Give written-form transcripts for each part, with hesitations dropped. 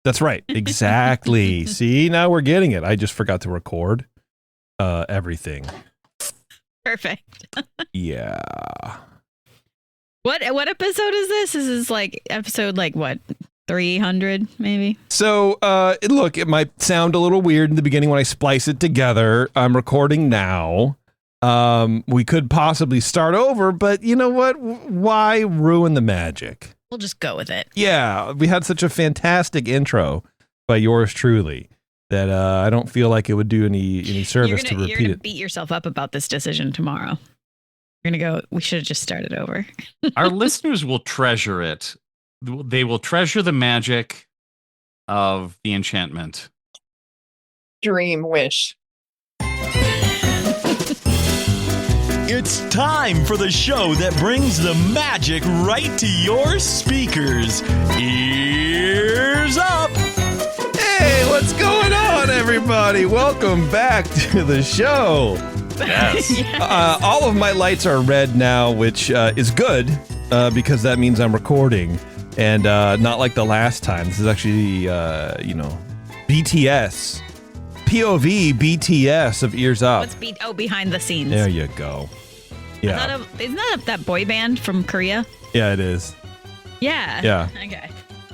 That's right. Exactly. See, now we're getting it. I just forgot to record everything. Perfect. Yeah. What episode is this? This is like episode what? 300 maybe. So look, it might sound a little weird in the beginning when I splice it together. I'm recording now. We could possibly start over, but you know what? Why ruin the magic? We'll just go with it. Yeah, we had such a fantastic intro by yours truly that I don't feel like it would do any service to repeat You're gonna it. beat yourself up about this decision tomorrow. You're gonna go, we should have just started over. Our listeners will treasure it. They will treasure the magic of the enchantment. Dream wish. It's time for the show that brings the magic right to your speakers. Ears up! Hey, what's going on, everybody? Welcome back to the show. Yes. Yes. All of my lights are red now, which is good because that means I'm recording. And not like the last time. This is actually, BTS. POV BTS of Ears Up. What's behind the scenes? There you go. Yeah. Isn't that boy band from Korea? Yeah, it is. Yeah. Yeah. Okay.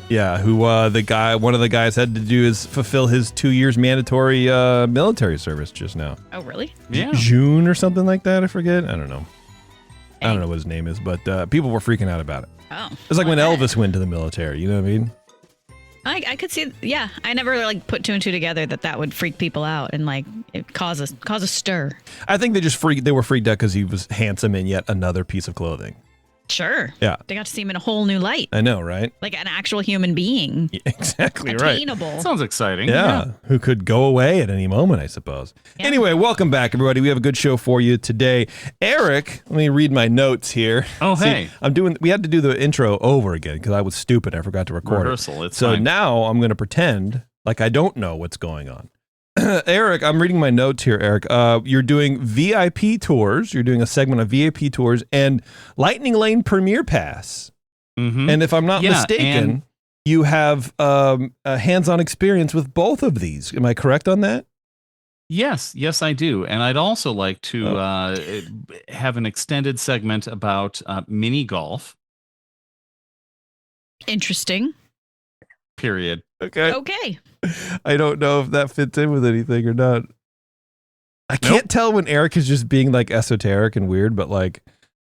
Yeah, who one of the guys had to do is fulfill his 2 years mandatory military service just now. Oh, really? Yeah. June or something like that, I forget. I don't know. I don't know what his name is, but people were freaking out about it. Oh. It's like when Elvis went to the military, you know what I mean? I could see, yeah. I never put two and two together that would freak people out and it cause a stir. I think they were freaked out because he was handsome in yet another piece of clothing. Sure. Yeah. They got to see him in a whole new light. I know, right? Like an actual human being. Yeah, exactly right. Attainable. Sounds exciting. Yeah, who could go away at any moment, I suppose. Yeah. Anyway, welcome back, everybody. We have a good show for you today. Erik, let me read my notes here. Oh, hey. We had to do the intro over again because I was stupid. I forgot to record Rehearsal, it. it's So fine. now I'm going to pretend like I don't know what's going on. Erik, I'm reading my notes here, Erik. You're doing VIP tours. You're doing a segment of VIP tours and Lightning Lane Premier Pass. Mm-hmm. And if I'm not mistaken, you have a hands-on experience with both of these. Am I correct on that? Yes, I do. And I'd also like to have an extended segment about mini golf, Interesting. period. Okay. I don't know if that fits in with anything or not. I can't tell when Erik is just being esoteric and weird, but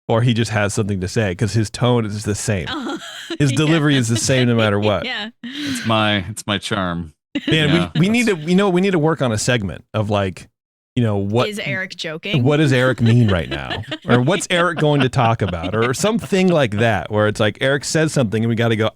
or he just has something to say because his tone is the same. His delivery is the same no matter what. Yeah. It's my charm. Man, Yeah, we need to work on a segment of what Is Erik joking? What does Erik mean right now? Or what's Erik going to talk about? Or something like that, where it's like Erik says something and we got to go,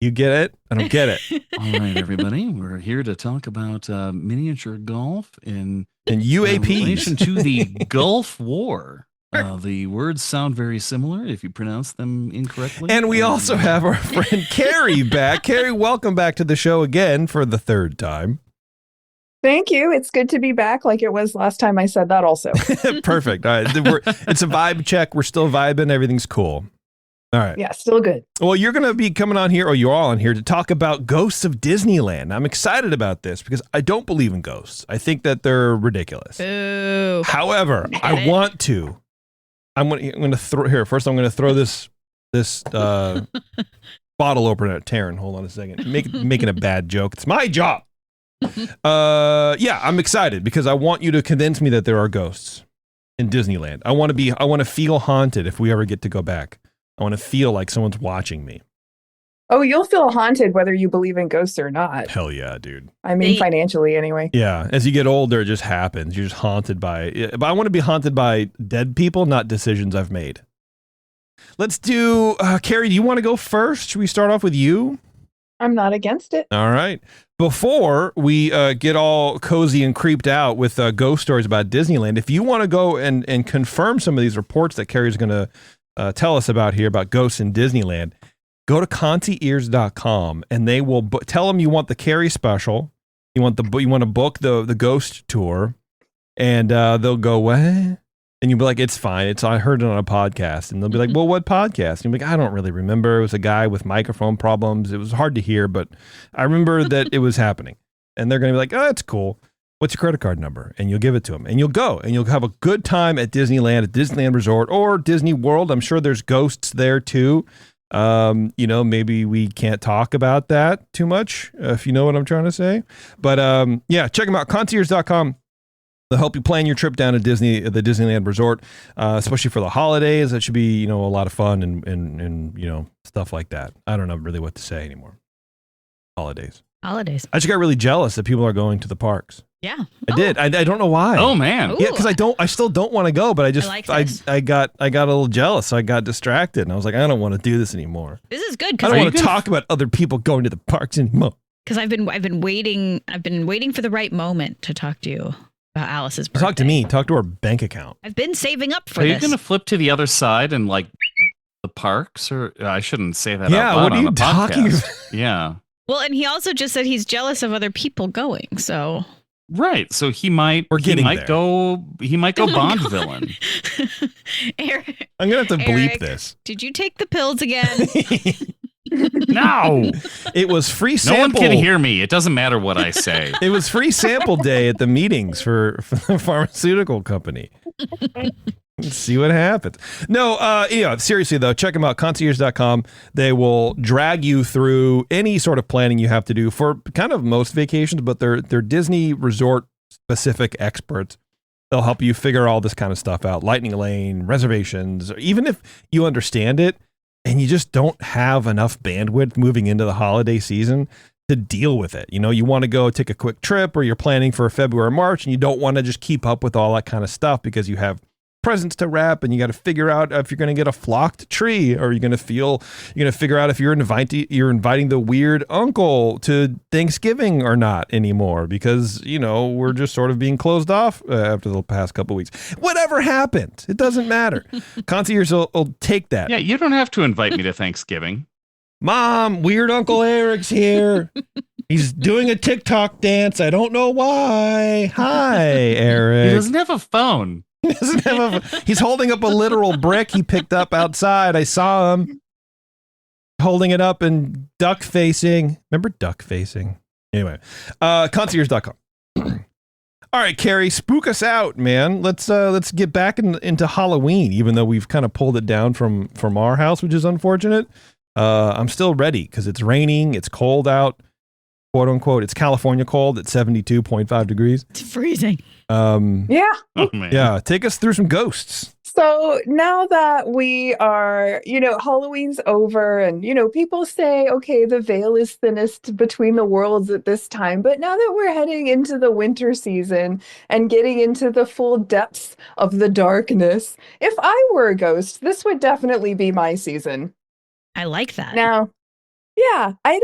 you get it? I don't get it. All right, everybody. We're here to talk about miniature golf in UAPs. relation to the Gulf War. The words sound very similar if you pronounce them incorrectly. And we also have our friend Carrie back. Carrie, welcome back to the show again for the third time. Thank you. It's good to be back like it was last time I said that also. Perfect. All right. It's a vibe check. We're still vibing. Everything's cool. All right. Yeah, still good. Well, you're going to be coming on here, or you're all on here, to talk about Ghosts of Disneyland. I'm excited about this because I don't believe in ghosts. I think that they're ridiculous. Boo. However, I'm going to throw here. First, I'm going to throw this bottle opener at Taryn. Hold on a second. Making a bad joke. It's my job. Yeah, I'm excited because I want you to convince me that there are ghosts in Disneyland. I want to feel haunted if we ever get to go back. I want to feel like someone's watching me. Oh, you'll feel haunted whether you believe in ghosts or not. Hell yeah, dude. I mean, financially anyway. Yeah, as you get older, it just happens. You're just haunted by. But I want to be haunted by dead people, not decisions I've made. Let's do. Carrie, do you want to go first? Should we start off with you? I'm not against it. All right. Before we get all cozy and creeped out with ghost stories about Disneyland, if you want to go and confirm some of these reports that Carrie's going to tell us about here about ghosts in Disneyland, go to ContiEars.com and they will tell them you want the Carrie special. You want to book the ghost tour, and they'll go, what? And you'll be like, it's fine. I heard it on a podcast. And they'll be like, well, what podcast? And you'll be like, I don't really remember. It was a guy with microphone problems. It was hard to hear, but I remember that it was happening. And they're going to be like, oh, that's cool. What's your credit card number? And you'll give it to them. And you'll go. And you'll have a good time at Disneyland, at Disneyland Resort, or Disney World. I'm sure there's ghosts there, too. Maybe we can't talk about that too much, if you know what I'm trying to say. But check them out. Concierge.com. They'll help you plan your trip down to the Disneyland Resort, especially for the holidays. That should be, a lot of fun and stuff like that. I don't know really what to say anymore. Holidays. I just got really jealous that people are going to the parks. Yeah. I did. I don't know why. Oh man. Ooh. Yeah, because I still don't want to go, but I got a little jealous, so I got distracted, and I was like, I don't want to do this anymore. This is good I because don't want to talk about other people going to the parks anymore. Because I've been waiting for the right moment to talk to you about Alice's birthday. Talk to me. Talk to her bank account. I've been saving up for Are this. you going to flip to the other side and like the parks? Or I shouldn't say that Yeah, out loud what are on you a talking podcast. about? Yeah. Well, and he also just said he's jealous of other people going. So Right. So he might go Bond villain. Eric, I'm going to have to bleep Eric, this. Did you take the pills again? No. It was free sample. No one can hear me. It doesn't matter what I say. It was free sample day at the meetings for the pharmaceutical company. Let's see what happens. No, seriously though, check them out, concierge.com. They will drag you through any sort of planning you have to do for kind of most vacations, but they're Disney resort specific experts. They'll help you figure all this kind of stuff out. Lightning lane, reservations, even if you understand it and you just don't have enough bandwidth moving into the holiday season to deal with it. You want to go take a quick trip, or you're planning for February or March and you don't want to just keep up with all that kind of stuff because you have presents to wrap and you got to figure out if you're going to get a flocked tree, or you're going to figure out if you're inviting the weird uncle to Thanksgiving or not anymore, because we're just sort of being closed off after the past couple of weeks. Whatever happened, it doesn't matter. Concierge will take that. Yeah, you don't have to invite me to Thanksgiving. Mom, weird Uncle Eric's here. He's doing a TikTok dance. I don't know why. Hi, Eric. He doesn't have a phone. He's holding up a literal brick he picked up outside. I saw him holding it up and duck facing. Remember duck facing? Anyway, concierge.com. All right, Carrie, spook us out, man. Let's get back into Halloween, even though we've kind of pulled it down from our house, which is unfortunate. I'm still ready because it's raining. It's cold out. Quote unquote, it's California cold at 72.5 degrees. It's freezing. Yeah. Oh, man. Yeah. Take us through some ghosts. So now that we are, Halloween's over and, people say, okay, the veil is thinnest between the worlds at this time. But now that we're heading into the winter season and getting into the full depths of the darkness, if I were a ghost, this would definitely be my season. I like that. Now, yeah, I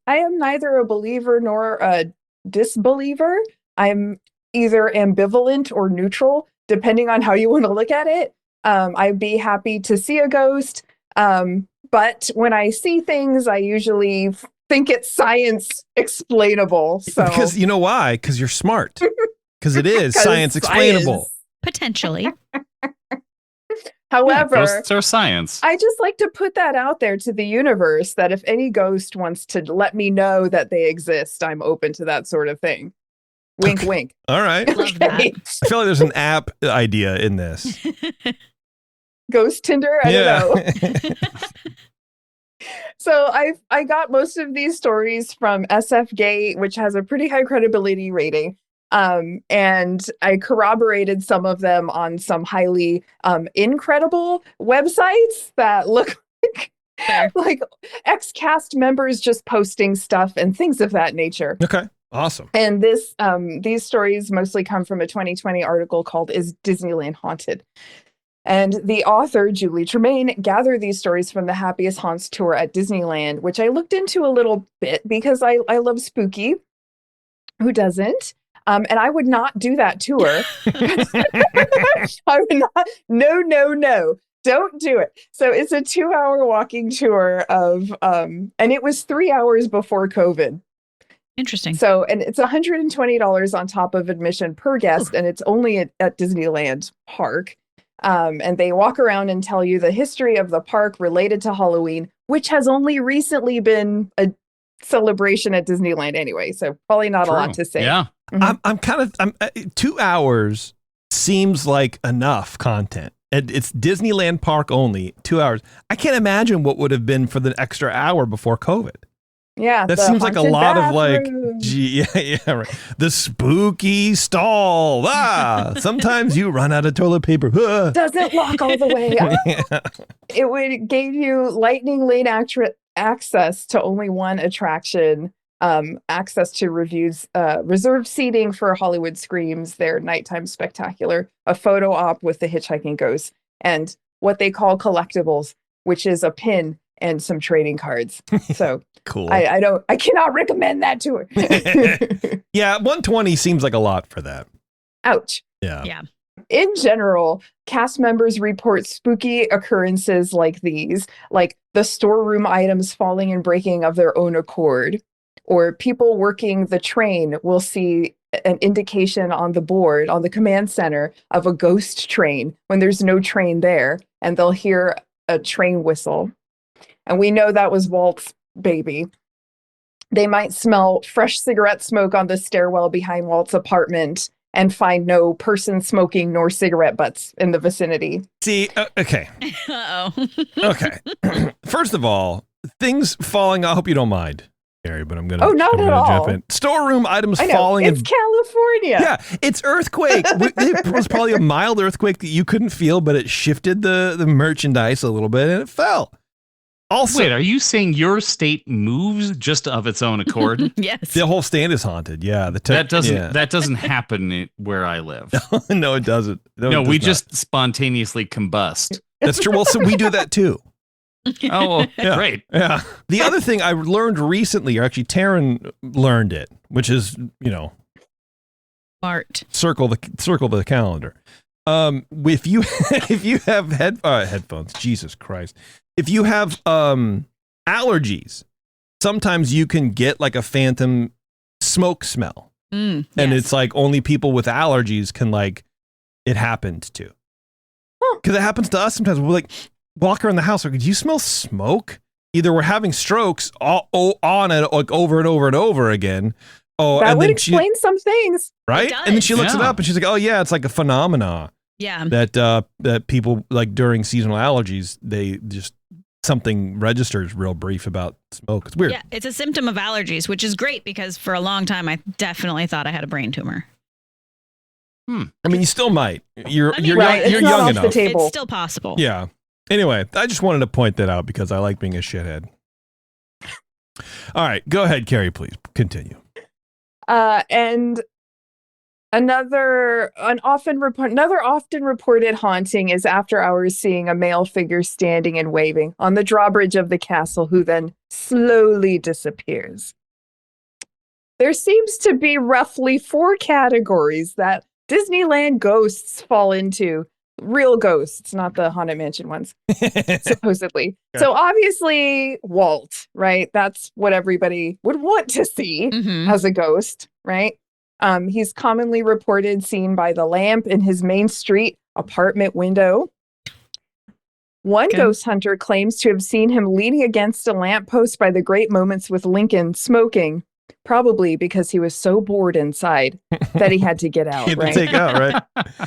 am neither a believer nor a disbeliever. I'm either ambivalent or neutral, depending on how you want to look at it. I'd be happy to see a ghost. But when I see things, I usually think it's science explainable. So Because you know why? Because you're smart. Because it is science explainable. Potentially. However, ghosts are science. I just like to put that out there to the universe that if any ghost wants to let me know that they exist, I'm open to that sort of thing. Wink, wink. All right. Love that. I feel like there's an app idea in this. Ghost Tinder? I don't know. So I got most of these stories from SFGate, which has a pretty high credibility rating. And I corroborated some of them on some highly incredible websites that look like ex-cast members just posting stuff and things of that nature. Okay. Awesome. And these stories mostly come from a 2020 article called "Is Disneyland Haunted?" And the author, Julie Tremaine, gathered these stories from the Happiest Haunts tour at Disneyland, which I looked into a little bit because I love spooky. Who doesn't? And I would not do that tour. I would not. No. Don't do it. So it's a 2-hour walking tour of, and it was 3 hours before COVID. Interesting. So, and it's $120 on top of admission per guest, and it's only at Disneyland Park. And they walk around and tell you the history of the park related to Halloween, which has only recently been a celebration at Disneyland anyway. So probably not a lot to say. Yeah. I'm 2 hours seems like enough content. And it's Disneyland Park only, 2 hours. I can't imagine what would have been for the extra hour before COVID. Yeah, That the seems like a haunted lot of like, bathroom. yeah, right. The spooky stall. Sometimes you run out of toilet paper. Doesn't lock all the way. Yeah. It would give you lightning lane access to only one attraction, access to reviews, reserved seating for Hollywood Screams, their nighttime spectacular, a photo op with the hitchhiking ghost, and what they call collectibles, which is a pin and some trading cards. So Cool. I cannot recommend that tour. Yeah, 120 seems like a lot for that. Ouch. Yeah. Yeah. In general, cast members report spooky occurrences like these, like the storeroom items falling and breaking of their own accord, or people working the train will see an indication on the board on the command center of a ghost train when there's no train there, and they'll hear a train whistle. And we know that was Walt's baby. They might smell fresh cigarette smoke on the stairwell behind Walt's apartment and find no person smoking nor cigarette butts in the vicinity. See, okay. Uh-oh. Okay. First of all, things falling, I hope you don't mind, Carrie, but I'm going to Oh, not at all. jump in. Storeroom items I know, falling. it's California. Yeah, it's earthquake. It was probably a mild earthquake that you couldn't feel, but it shifted the merchandise a little bit and it fell. Also, Wait, are you saying your state moves just of its own accord? Yes. the whole stand is haunted. Yeah, That doesn't happen where I live. No, it doesn't. No, it does we not. just spontaneously combust. That's true. Well, so we do that too. Oh, Yeah. great. Yeah. The other thing I learned recently, or actually Taryn learned it, which is, Smart. circle the calendar. If you have headphones, Jesus Christ. If you have allergies, sometimes you can get like a phantom smoke smell. And Yes. it's like only people with allergies can like it happened to. Because it happens to us sometimes. We're like walk around the house. Like, do you smell smoke? Either we're having strokes on it like over and over and over again. Oh, That and would then explain some things. right? It And then she looks it Yeah. up and she's like, oh yeah, it's like a phenomena Yeah. that people like during seasonal allergies, they just something registers real brief about smoke. It's weird. Yeah. It's a symptom of allergies, which is great because for a long time, I definitely thought I had a brain tumor. I mean, you still might. You're I mean, right, young, you're it's not young off the enough. table. It's still possible. Yeah. Anyway, I just wanted to point that out because I like being a shithead. All right, go ahead, Carrie, please continue. And another often reported haunting is after hours seeing a male figure standing and waving on the drawbridge of the castle, who then slowly disappears. There seems to be roughly 4 categories that Disneyland ghosts fall into. Real ghosts, not the Haunted Mansion ones, supposedly. Yeah. So obviously Walt, right? That's what everybody would want to see Mhm. as a ghost, right? He's commonly reported seen by the lamp in his Main Street apartment window. One Okay. ghost hunter claims to have seen him leaning against a lamppost by the Great Moments with Lincoln smoking, probably because he was so bored inside that he had to get out, You had to right? take out, right?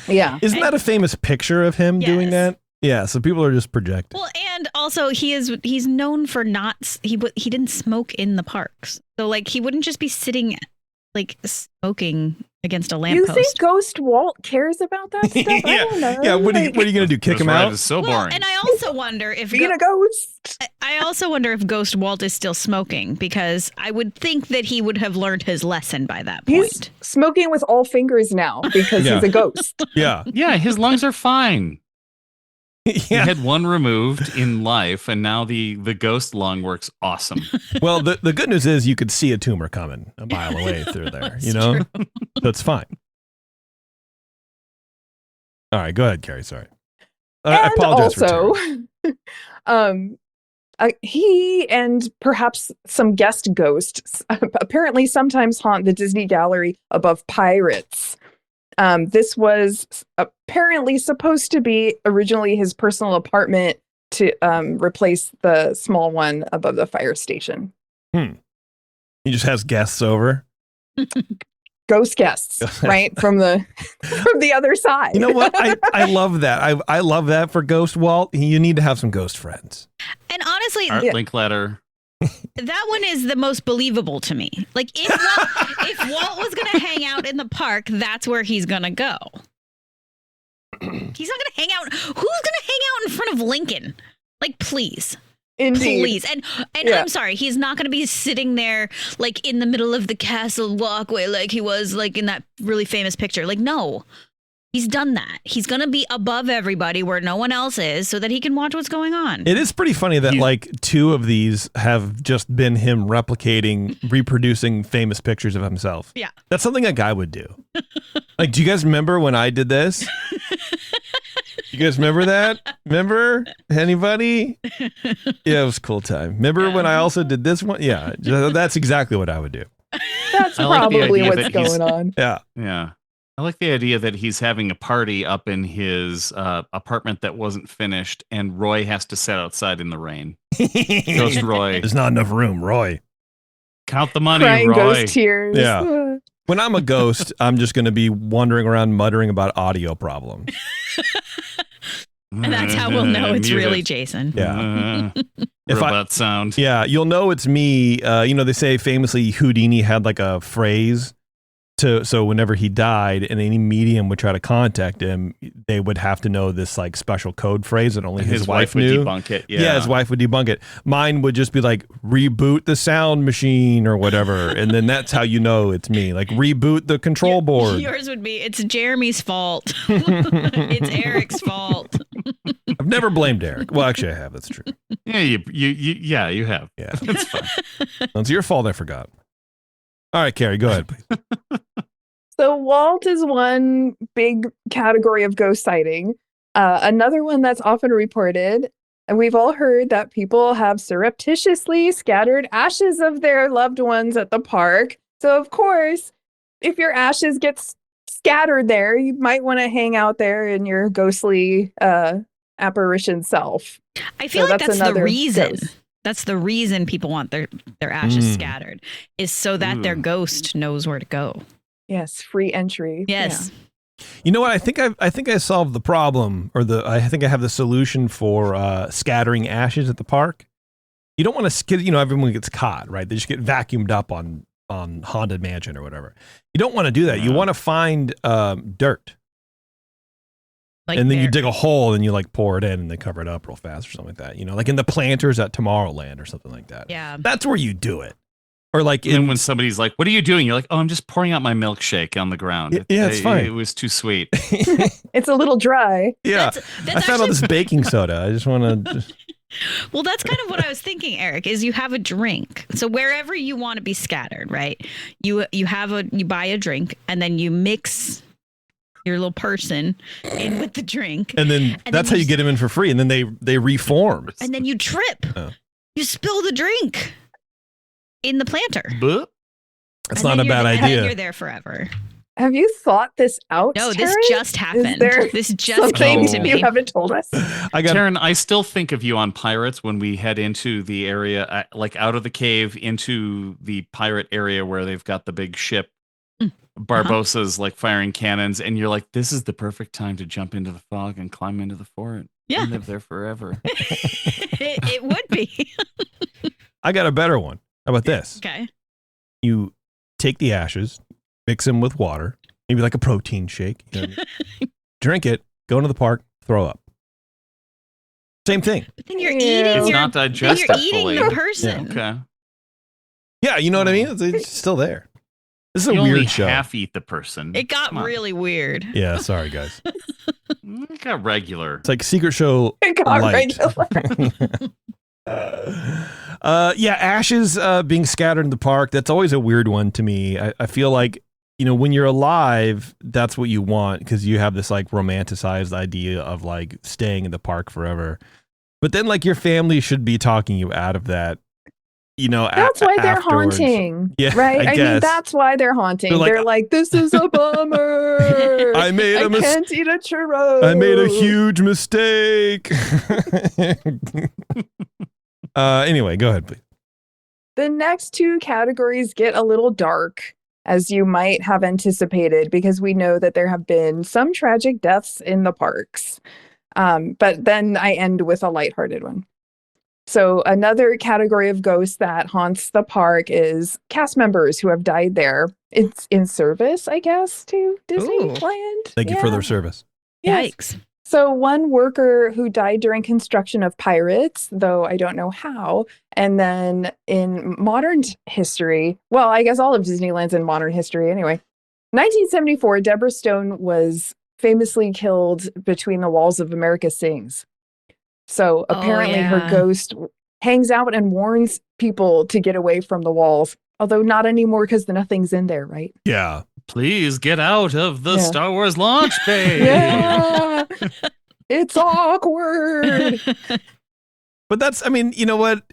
Yeah. Isn't that a famous picture of him doing Yes. that? Yeah, so people are just projecting. Well, and also he's known for he didn't smoke in the parks. So like he wouldn't just be sitting like smoking against a You lamppost. think Ghost Walt cares about that stuff? I don't know. Yeah, what are you Like, going to do? Kick This him ride out? is so well, boring. and I also wonder if being a ghost. I also wonder if Ghost Walt is still smoking because I would think that he would have learned his lesson by that point. He's smoking with all fingers now because Yeah. he's a ghost. Yeah. Yeah, his lungs are fine. He Yeah. had one removed in life, and now the ghost lung works awesome. Well, the good news is you could see a tumor coming a mile away through there, you know? That's fine. All right, go ahead, Carrie. Sorry. I And apologize for also, Taryn. he and perhaps some guest ghosts apparently sometimes haunt the Disney Gallery above Pirates. This was apparently supposed to be originally his personal apartment to replace the small one above the fire station. He just has guests over. Ghost guests, right? from the other side. You know what? I love that. I love that for Ghost Walt. You need to have some ghost friends. And honestly, Art link letter. that one is the most believable to me. Like if Walt was going to hang out in the park, that's where he's going to go. He's not going to hang out. Who's going to hang out in front of Lincoln? Like, please. Indeed. Please. And I'm sorry, he's not going to be sitting there like in the middle of the castle walkway like he was like in that really famous picture. Like, no. He's done that. He's going to be above everybody where no one else is so that he can watch what's going on. It is pretty funny that like 2 of these have just been him reproducing famous pictures of himself. Yeah. That's something a guy would do. Like, do you guys remember when I did this? You guys remember that? Remember? Anybody? Yeah, it was a cool time. Remember when I also did this one? Yeah, that's exactly what I would do. That's probably what's going on. Yeah. Yeah. I like the idea that he's having a party up in his apartment that wasn't finished, and Roy has to sit outside in the rain. Ghost Roy. There's not enough room, Roy. Count the money, Crying Roy. ghost tears. Yeah. When I'm a ghost, I'm just going to be wandering around muttering about audio problems. And that's how we'll know it's Muted. really Jason. Yeah. Robot sound. Yeah, you'll know it's me. They say famously Houdini had like a phrase so whenever he died and any medium would try to contact him, they would have to know this like special code phrase that only his wife would knew. debunk it. Yeah, his wife would debunk it. Mine would just be like, reboot the sound machine or whatever. And then that's how you know it's me. Like, reboot the control board. Yours would be, it's Jeremy's fault. It's Eric's fault. I've never blamed Eric. Well, actually, I have. That's true. Yeah, you have. Yeah. That's fine. It's your fault I forgot. All right, Carrie, go ahead, please. So Walt is one big category of ghost sighting. Another one that's often reported, and we've all heard that people have surreptitiously scattered ashes of their loved ones at the park. So of course, if your ashes get scattered there, you might want to hang out there in your ghostly apparition self. I feel like that's the reason. Ghost. That's the reason people want their ashes scattered, is so that their ghost knows where to go. Yes, free entry. Yes. Yeah. You know what? I think I solved the problem, or I think I have the solution for scattering ashes at the park. You don't want to everyone gets caught, right? They just get vacuumed up on Haunted Mansion or whatever. You don't want to do that. You want to find dirt. Like and then you dig a hole and you like pour it in and they cover it up real fast or something like that. Like in the planters at Tomorrowland or something like that. Yeah. That's where you do it. Or like when somebody's like, "What are you doing?" You're like, "Oh, I'm just pouring out my milkshake on the ground." Yeah, it's fine. It was too sweet. It's a little dry. Yeah. That's I found all this baking soda. I just want to. Well, that's kind of what I was thinking, Eric, is you have a drink. So wherever you want to be scattered, right? You buy a drink and then you mix your little person in with the drink. And then that's how you get them in for free. And then they reform. And then you trip. Oh. You spill the drink in the planter. That's not a bad idea. And you're there forever. Have you thought this out? No, Terry? this just happened. This just came to me. You haven't told us. Taryn, I still think of you on Pirates when we head into the area, like out of the cave into the pirate area where they've got the big ship. Barbossa's like firing cannons, and you're like, this is the perfect time to jump into the fog and climb into the fort. Yeah. And live there forever. it would be. I got a better one. How about this? Okay. You take the ashes, mix them with water, maybe like a protein shake. Drink it, go into the park, throw up. Same thing. But then you're Yeah. eating. It's your, not then digested you're eating fully. the person. Okay. Yeah, you know what I mean? It's still there. This is a You weird only show. half eat the person. It got Come on. really weird. Yeah, sorry guys. It got regular. It's like Secret Show It got light. regular. Yeah, ashes being scattered in the park. That's always a weird one to me. I feel like, when you're alive, that's what you want because you have this like romanticized idea of like staying in the park forever. But then like your family should be talking you out of that. That's why they're afterwards. haunting. Yeah, Right? I I mean, guess. that's why they're haunting. They're like, this is a bummer. I made I a mistake. can't eat a churro. I made a huge mistake. Anyway, go ahead, please. The next two categories get a little dark, as you might have anticipated, because we know that there have been some tragic deaths in the parks. But then I end with a lighthearted one. So another category of ghosts that haunts the park is cast members who have died there. It's in service, I guess, to Disneyland. Thank you for their service. Yes. Yikes. So one worker who died during construction of Pirates, though I don't know how. And then in modern history, well, I guess all of Disneyland's in modern history anyway. 1974, Deborah Stone was famously killed between the walls of America Sings. So apparently her ghost hangs out and warns people to get away from the walls, although not anymore because nothing's in there, right? Yeah. Please get out of the Star Wars launch bay. Yeah. It's awkward. But that's, I mean, you know what?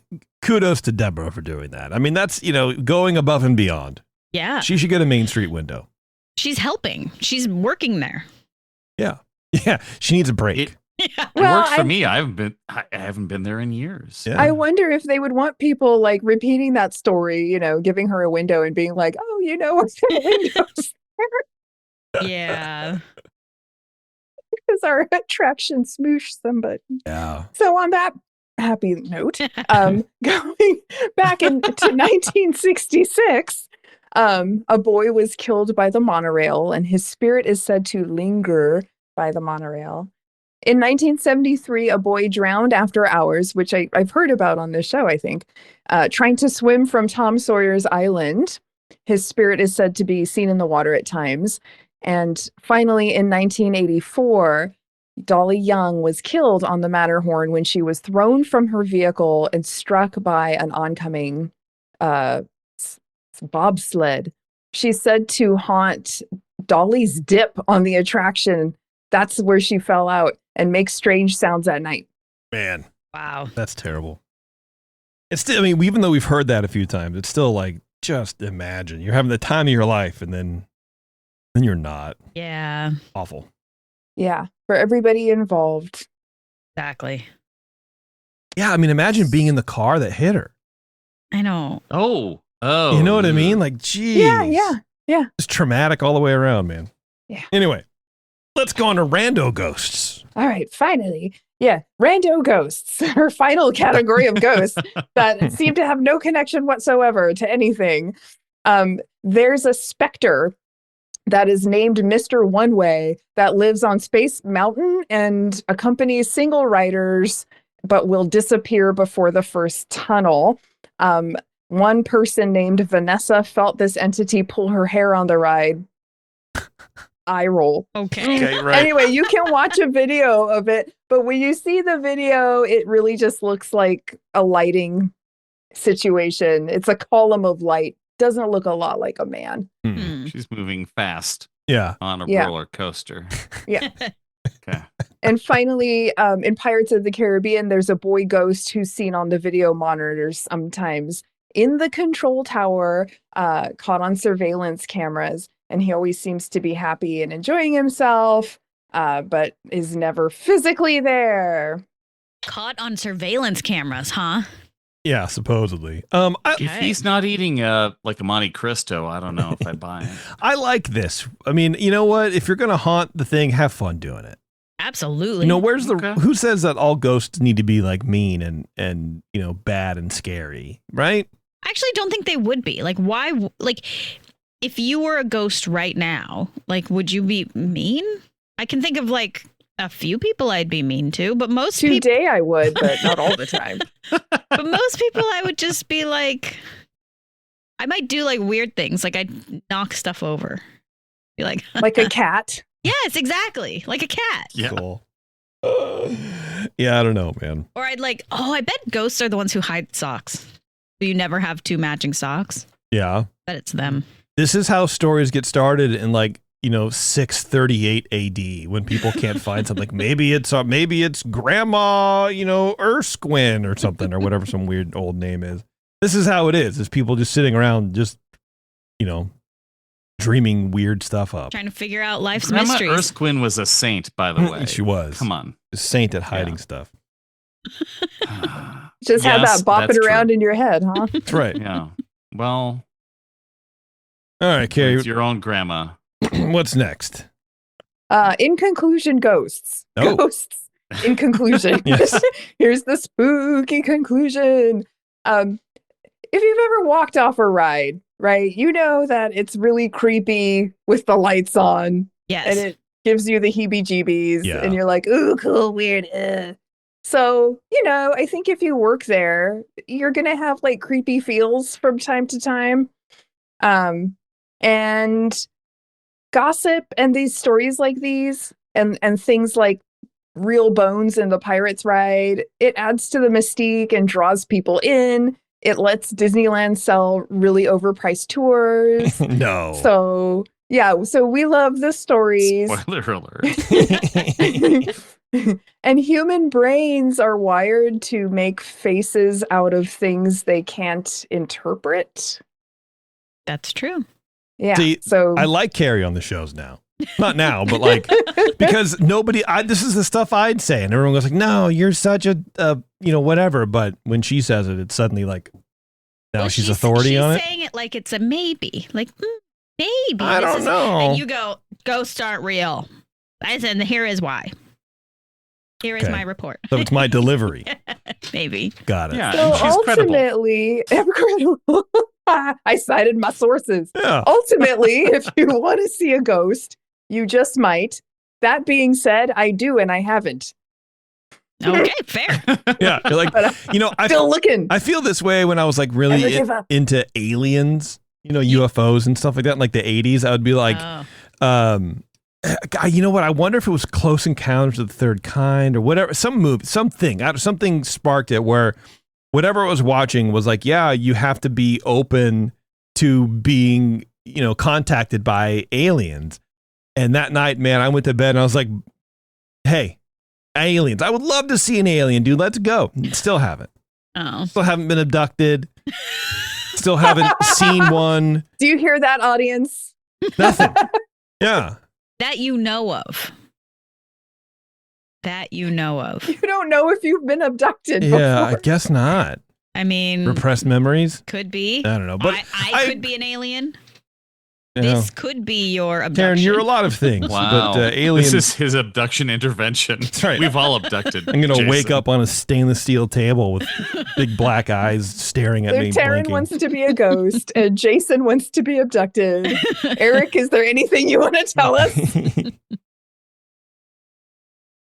Kudos to Deborah for doing that. I mean, that's, going above and beyond. Yeah. She should get a Main Street window. She's helping. She's working there. Yeah. Yeah. She needs a break. Yeah. It works for me. I haven't been there in years. Yeah. I wonder if they would want people like repeating that story, giving her a window and being like, oh, what's that windows there? Yeah. Because our attraction smooshed somebody. Yeah. So on that happy note, going back into 1966, a boy was killed by the monorail and his spirit is said to linger by the monorail. In 1973, a boy drowned after hours, which I've heard about on this show, I think, trying to swim from Tom Sawyer's Island. His spirit is said to be seen in the water at times. And finally, in 1984, Dolly Young was killed on the Matterhorn when she was thrown from her vehicle and struck by an oncoming bobsled. She's said to haunt Dolly's Dip on the attraction. That's where she fell out and make strange sounds at night. Man. Wow. That's terrible. It's still, I mean, even though we've heard that a few times, it's still like, just imagine you're having the time of your life and then you're not. Yeah. Awful. Yeah. For everybody involved. Exactly. Yeah. I mean, imagine being in the car that hit her. I know. Oh. You know what I mean? Like, geez. Yeah. It's traumatic all the way around, man. Yeah. Anyway, let's go on to rando ghosts. All right, finally. Yeah, rando ghosts, her final category of ghosts that seem to have no connection whatsoever to anything. There's a specter that is named Mr. One Way that lives on Space Mountain and accompanies single riders, but will disappear before the first tunnel. One person named Vanessa felt this entity pull her hair on the ride. Eye roll. Okay. Right. Anyway, you can watch a video of it, but when you see the video, it really just looks like a lighting situation. It's a column of light. Doesn't look a lot like a man. She's moving fast. Yeah. On a roller coaster. Yeah. Okay. And finally, in Pirates of the Caribbean, there's a boy ghost who's seen on the video monitors sometimes in the control tower, caught on surveillance cameras. And he always seems to be happy and enjoying himself, but is never physically there. Caught on surveillance cameras, huh? Yeah, supposedly. If he's not eating like a Monte Cristo, I don't know if I buy it. I like this. I mean, you know what? If you're going to haunt the thing, have fun doing it. Absolutely. Where's who says that all ghosts need to be like mean and bad and scary, right? I actually don't think they would be. Like, why? Like, if you were a ghost right now, like, would you be mean? I can think of like a few people I'd be mean to, but most people. Today I would, but not all the time. But most people I would just be like, I might do like weird things. Like I'd knock stuff over. Be like, Like a cat. yes, exactly. Like a cat. Yeah. Cool. Yeah, I don't know, man. Or I'd like, I bet ghosts are the ones who hide socks. Do you never have two matching socks? Yeah. Bet it's them. This is how stories get started in 638 AD when people can't find something. Like maybe it's Grandma, Erskine or something or whatever some weird old name is. This is how it is people just sitting around just, dreaming weird stuff up. Trying to figure out life's Grandma mysteries. Erskine was a saint, by the way. She was. Come on. A saint at hiding stuff. Just have Yes, that bopping that's around true. in your head, huh? That's right. Yeah. Well, All right, Carrie, it's your own grandma. what's next? In conclusion, ghosts. Oh. Ghosts. In conclusion. Yes. Here's the spooky conclusion. If you've ever walked off a ride, right, you know that it's really creepy with the lights on. Yes. And it gives you the heebie-jeebies. Yeah. And you're like, ooh, cool, weird. So, I think if you work there, you're going to have like creepy feels from time to time. And gossip and these stories like these and things like real bones in the Pirates ride, it adds to the mystique and draws people in. It lets Disneyland sell really overpriced tours. No. So, yeah, so we love the stories. Spoiler alert. And human brains are wired to make faces out of things they can't interpret. That's true. Yeah. See, so I like Carrie on the shows now. Not now, but like because this is the stuff I'd say, and everyone goes like, "No, you're such a whatever." But when she says it, it's suddenly like, now Well, she's authority on it. She's saying it like it's a maybe, like maybe. I don't know. And you go, ghosts aren't real. I said, here is why. Here is Okay. my report. So it's my delivery. Maybe. Got it. Yeah, So and she's credible. ultimately, credible. I cited my sources. Yeah. Ultimately, if you want to see a ghost, you just might. That being said, I do and I haven't. Okay, fair. Yeah. You're like, But I'm still looking. I feel this way when I was like really Never give up. into aliens, UFOs and stuff like that in like the 80s. I would be like, you know what? I wonder if it was Close Encounters of the Third Kind or whatever, some movie, something sparked it where whatever I was watching was like, yeah, you have to be open to being, contacted by aliens. And that night, man, I went to bed and I was like, hey, aliens. I would love to see an alien, dude. Let's go. Still haven't. Oh. Still haven't been abducted. Still haven't seen one. Do you hear that, audience? Nothing. Yeah. That you know of. That you know of. You don't know if you've been abducted Yeah, I before. guess not. I mean, Repressed memories? could be. I don't know. But I could be an alien. you know, This could be your abduction. Karen, you're a lot of things. Wow. But aliens. This is his abduction intervention. That's right. We've all abducted. I'm going to wake Jason. up on a stainless steel table with big black eyes staring at So me. Taryn blinking. wants to be a ghost, and Jason wants to be abducted. Eric, is there anything you want to tell us?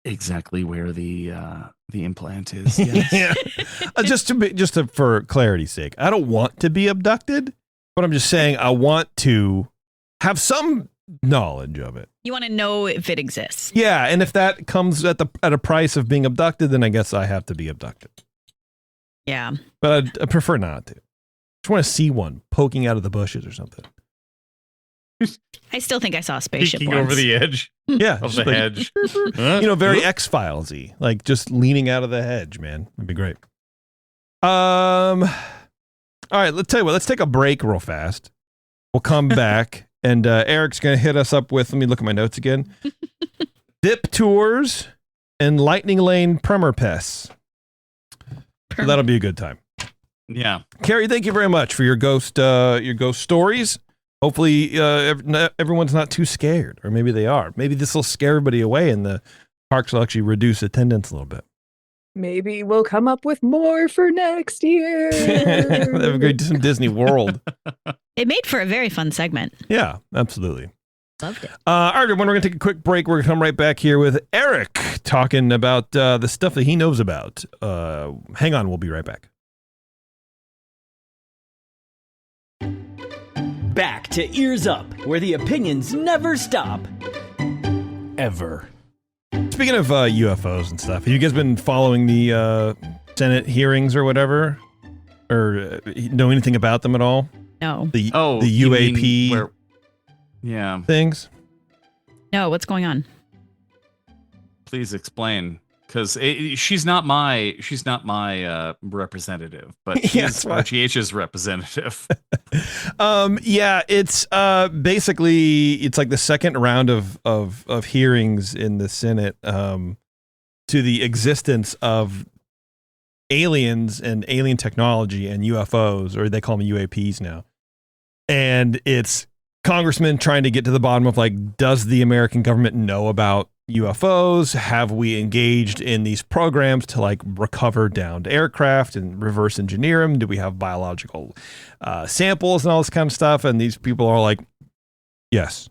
exactly where the implant is. Yes. Yeah. For clarity's sake, I don't want to be abducted, but I'm just saying I want to have some knowledge of it. You want to know if it exists. Yeah, and if that comes at a price of being abducted, then I guess I have to be abducted. Yeah. But I prefer not to. Just want to see one poking out of the bushes or something. I still think I saw a spaceship Peeking once. over the edge Yeah, of just the like, hedge. very X-Files-y, like just leaning out of the hedge, man. It'd be great. All right, let's tell you what. Let's take a break real fast. We'll come back, and Eric's going to hit us up with. Let me look at my notes again. Dip tours and Lightning Lane Permerpests. So that'll be a good time. Yeah. Carrie, thank you very much for your ghost stories. Hopefully, everyone's not too scared, or maybe they are. Maybe this will scare everybody away, and the parks will actually reduce attendance a little bit. Maybe we'll come up with more for next year. Have a great Disney World. It made for a very fun segment. Yeah, absolutely. Loved it. All right, everyone, we're going to take a quick break. We're going to come right back here with Erik talking about the stuff that he knows about. Hang on, we'll be right back. Back to Ears Up, where the opinions never stop. Ever. Speaking of UFOs and stuff, have you guys been following the Senate hearings or whatever? Or know anything about them at all? No. The you mean UAP where- yeah. things? No, what's going on? Please explain, because she's not my representative, but Yeah, she's RGH's representative. Yeah, it's basically it's like the second round of hearings in the Senate to the existence of aliens and alien technology and UFOs, or they call them UAPs now. And it's congressmen trying to get to the bottom of, like, does the American government know about UFOs? Have we engaged in these programs to, like, recover downed aircraft and reverse engineer them? Do we have biological samples and all this kind of stuff? And these people are like, yes,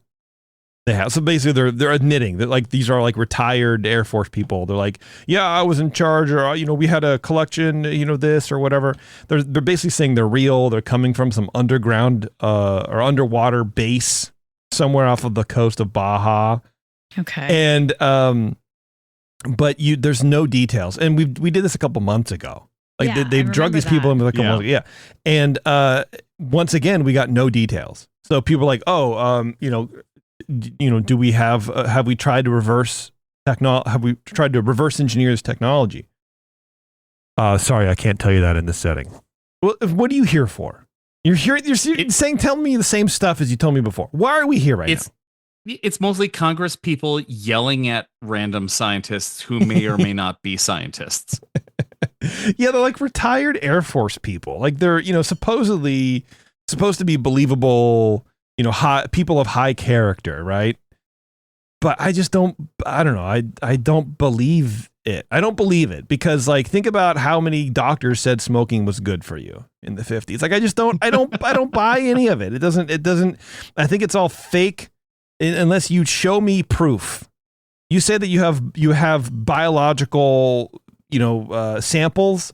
they have. So basically they're admitting that, like, these are like retired Air Force people. They're like, yeah, I was in charge, or, you know, we had a collection, you know, this or whatever. They're basically saying they're real. They're coming from some underground or underwater base somewhere off of the coast of Baja. Okay. And but there's no details. And we did this a couple months ago. Like, Yeah, they've I drugged these remember people into the couple Yeah. months ago. Yeah. And once again, we got no details. So people are like, oh, do we have we tried to reverse engineer this technology? Sorry, I can't tell you that in this setting. Well, what are you here for? You're saying, tell me the same stuff as you told me before. Why are we here right now? It's mostly Congress people yelling at random scientists who may or may not be scientists. Yeah, they're like retired Air Force people. Like, they're, you know, supposedly supposed to be believable, you know, people of high character, right? But I don't know. I don't believe it. I don't believe it because, like, think about how many doctors said smoking was good for you in the 50s. Like, I don't buy any of it. It doesn't, I think it's all fake unless you show me proof. You say that you have biological, you know, samples.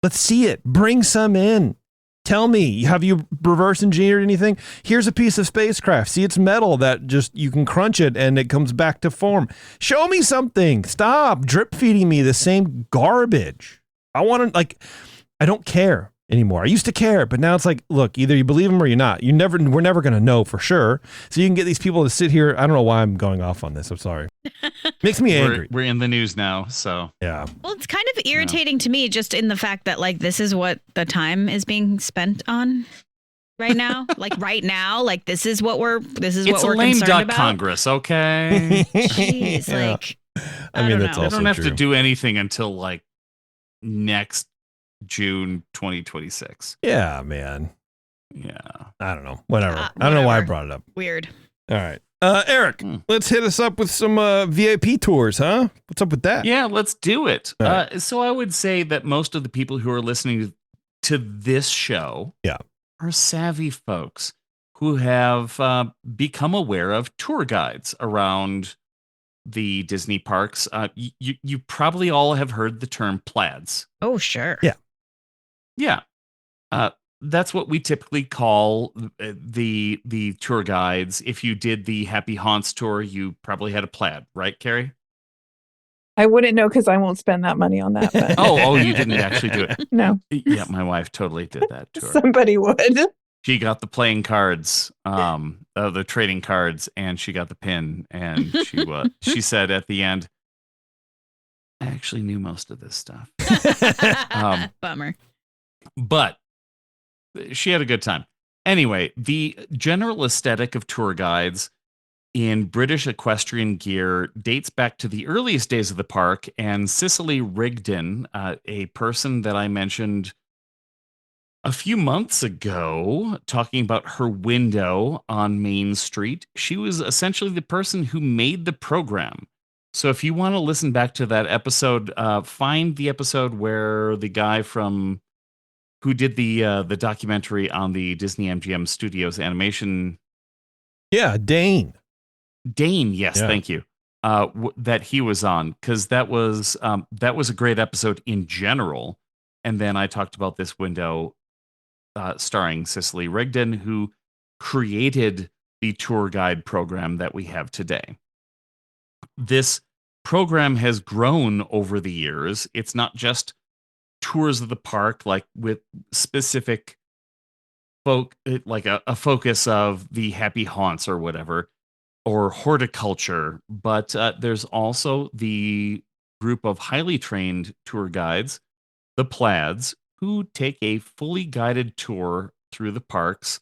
Let's see it. Bring some in. Tell me, have you reverse engineered anything? Here's a piece of spacecraft. See, it's metal that just, you can crunch it and it comes back to form. Show me something. Stop drip feeding me the same garbage. I want to, like, I don't care anymore. I used to care, but now it's like, look, either you believe them or you're not. We're never going to know for sure. So you can get these people to sit here. I don't know why I'm going off on this. I'm sorry. Makes me angry. We're in the news now, so Yeah. Well, it's kind of irritating to me just in the fact that, like, this is what the time is being spent on right now. Like, this is what we're it's a we're lame concerned duck about. Congress, okay? Jeez, Yeah. like, I mean, don't that's know. They also don't have true. to do anything until, like, next June 2026. Yeah, man. Yeah. I don't know. Whatever. I don't know why I whatever. brought it up. Weird. All right. Eric, let's hit us up with some VIP tours, huh? What's up with that? Yeah, let's do it. All right. So I would say that most of the people who are listening to this show are savvy folks who have become aware of tour guides around the Disney parks. You probably all have heard the term plaids. Oh, sure. Yeah. Yeah. That's what we typically call the tour guides. If you did the Happy Haunts tour, you probably had a plaid, right, Carrie? I wouldn't know because I won't spend that money on that. But Oh, you didn't actually do it. no, Yeah, my wife totally did that tour. somebody would. She got the playing cards, the trading cards, and she got the pin. And she said at the end, I actually knew most of this stuff. Bummer. But she had a good time. Anyway, the general aesthetic of tour guides in British equestrian gear dates back to the earliest days of the park, and Cicely Rigdon, a person that I mentioned a few months ago, talking about her window on Main Street, she was essentially the person who made the program. So if you want to listen back to that episode, find the episode where the guy who did the documentary on the Disney MGM Studios animation. Yeah, Dane, Yes, Yeah. thank you. That he was on, because that was a great episode in general. And then I talked about this window starring Cicely Rigdon, who created the tour guide program that we have today. This program has grown over the years. It's not just tours of the park, like with specific like a focus of the Happy Haunts or whatever, or horticulture, but there's also the group of highly trained tour guides, the plaids, who take a fully guided tour through the parks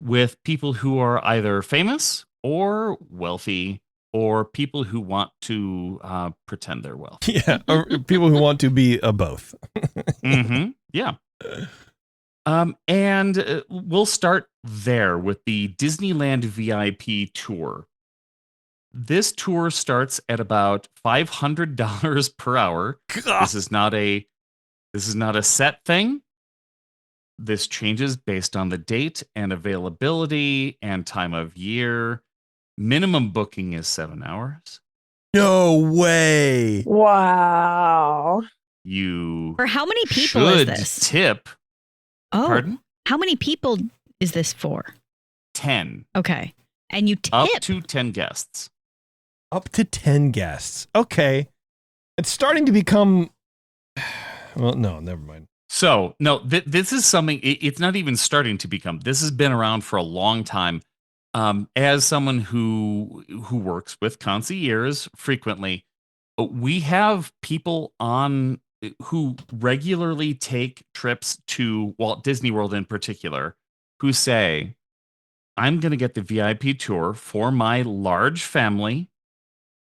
with people who are either famous or wealthy or people who want to pretend they're wealthy. Yeah, or people who want to be both. Yeah. And we'll start there with the Disneyland VIP tour. This tour starts at about $500 per hour. This is not a set thing. This changes based on the date and availability and time of year. Minimum booking is 7 hours. No way. Wow. You For how many people is should this? tip. Oh, Pardon? how many people is this for? 10. Okay. And you tip. Up to 10 guests. Up to 10 guests. Okay. It's starting to become. Well, no, never mind. So, no, this is something, it's not even starting to become. This has been around for a long time. As someone who works with concierges frequently, we have people on who regularly take trips to Walt Disney World in particular who say, I'm going to get the VIP tour for my large family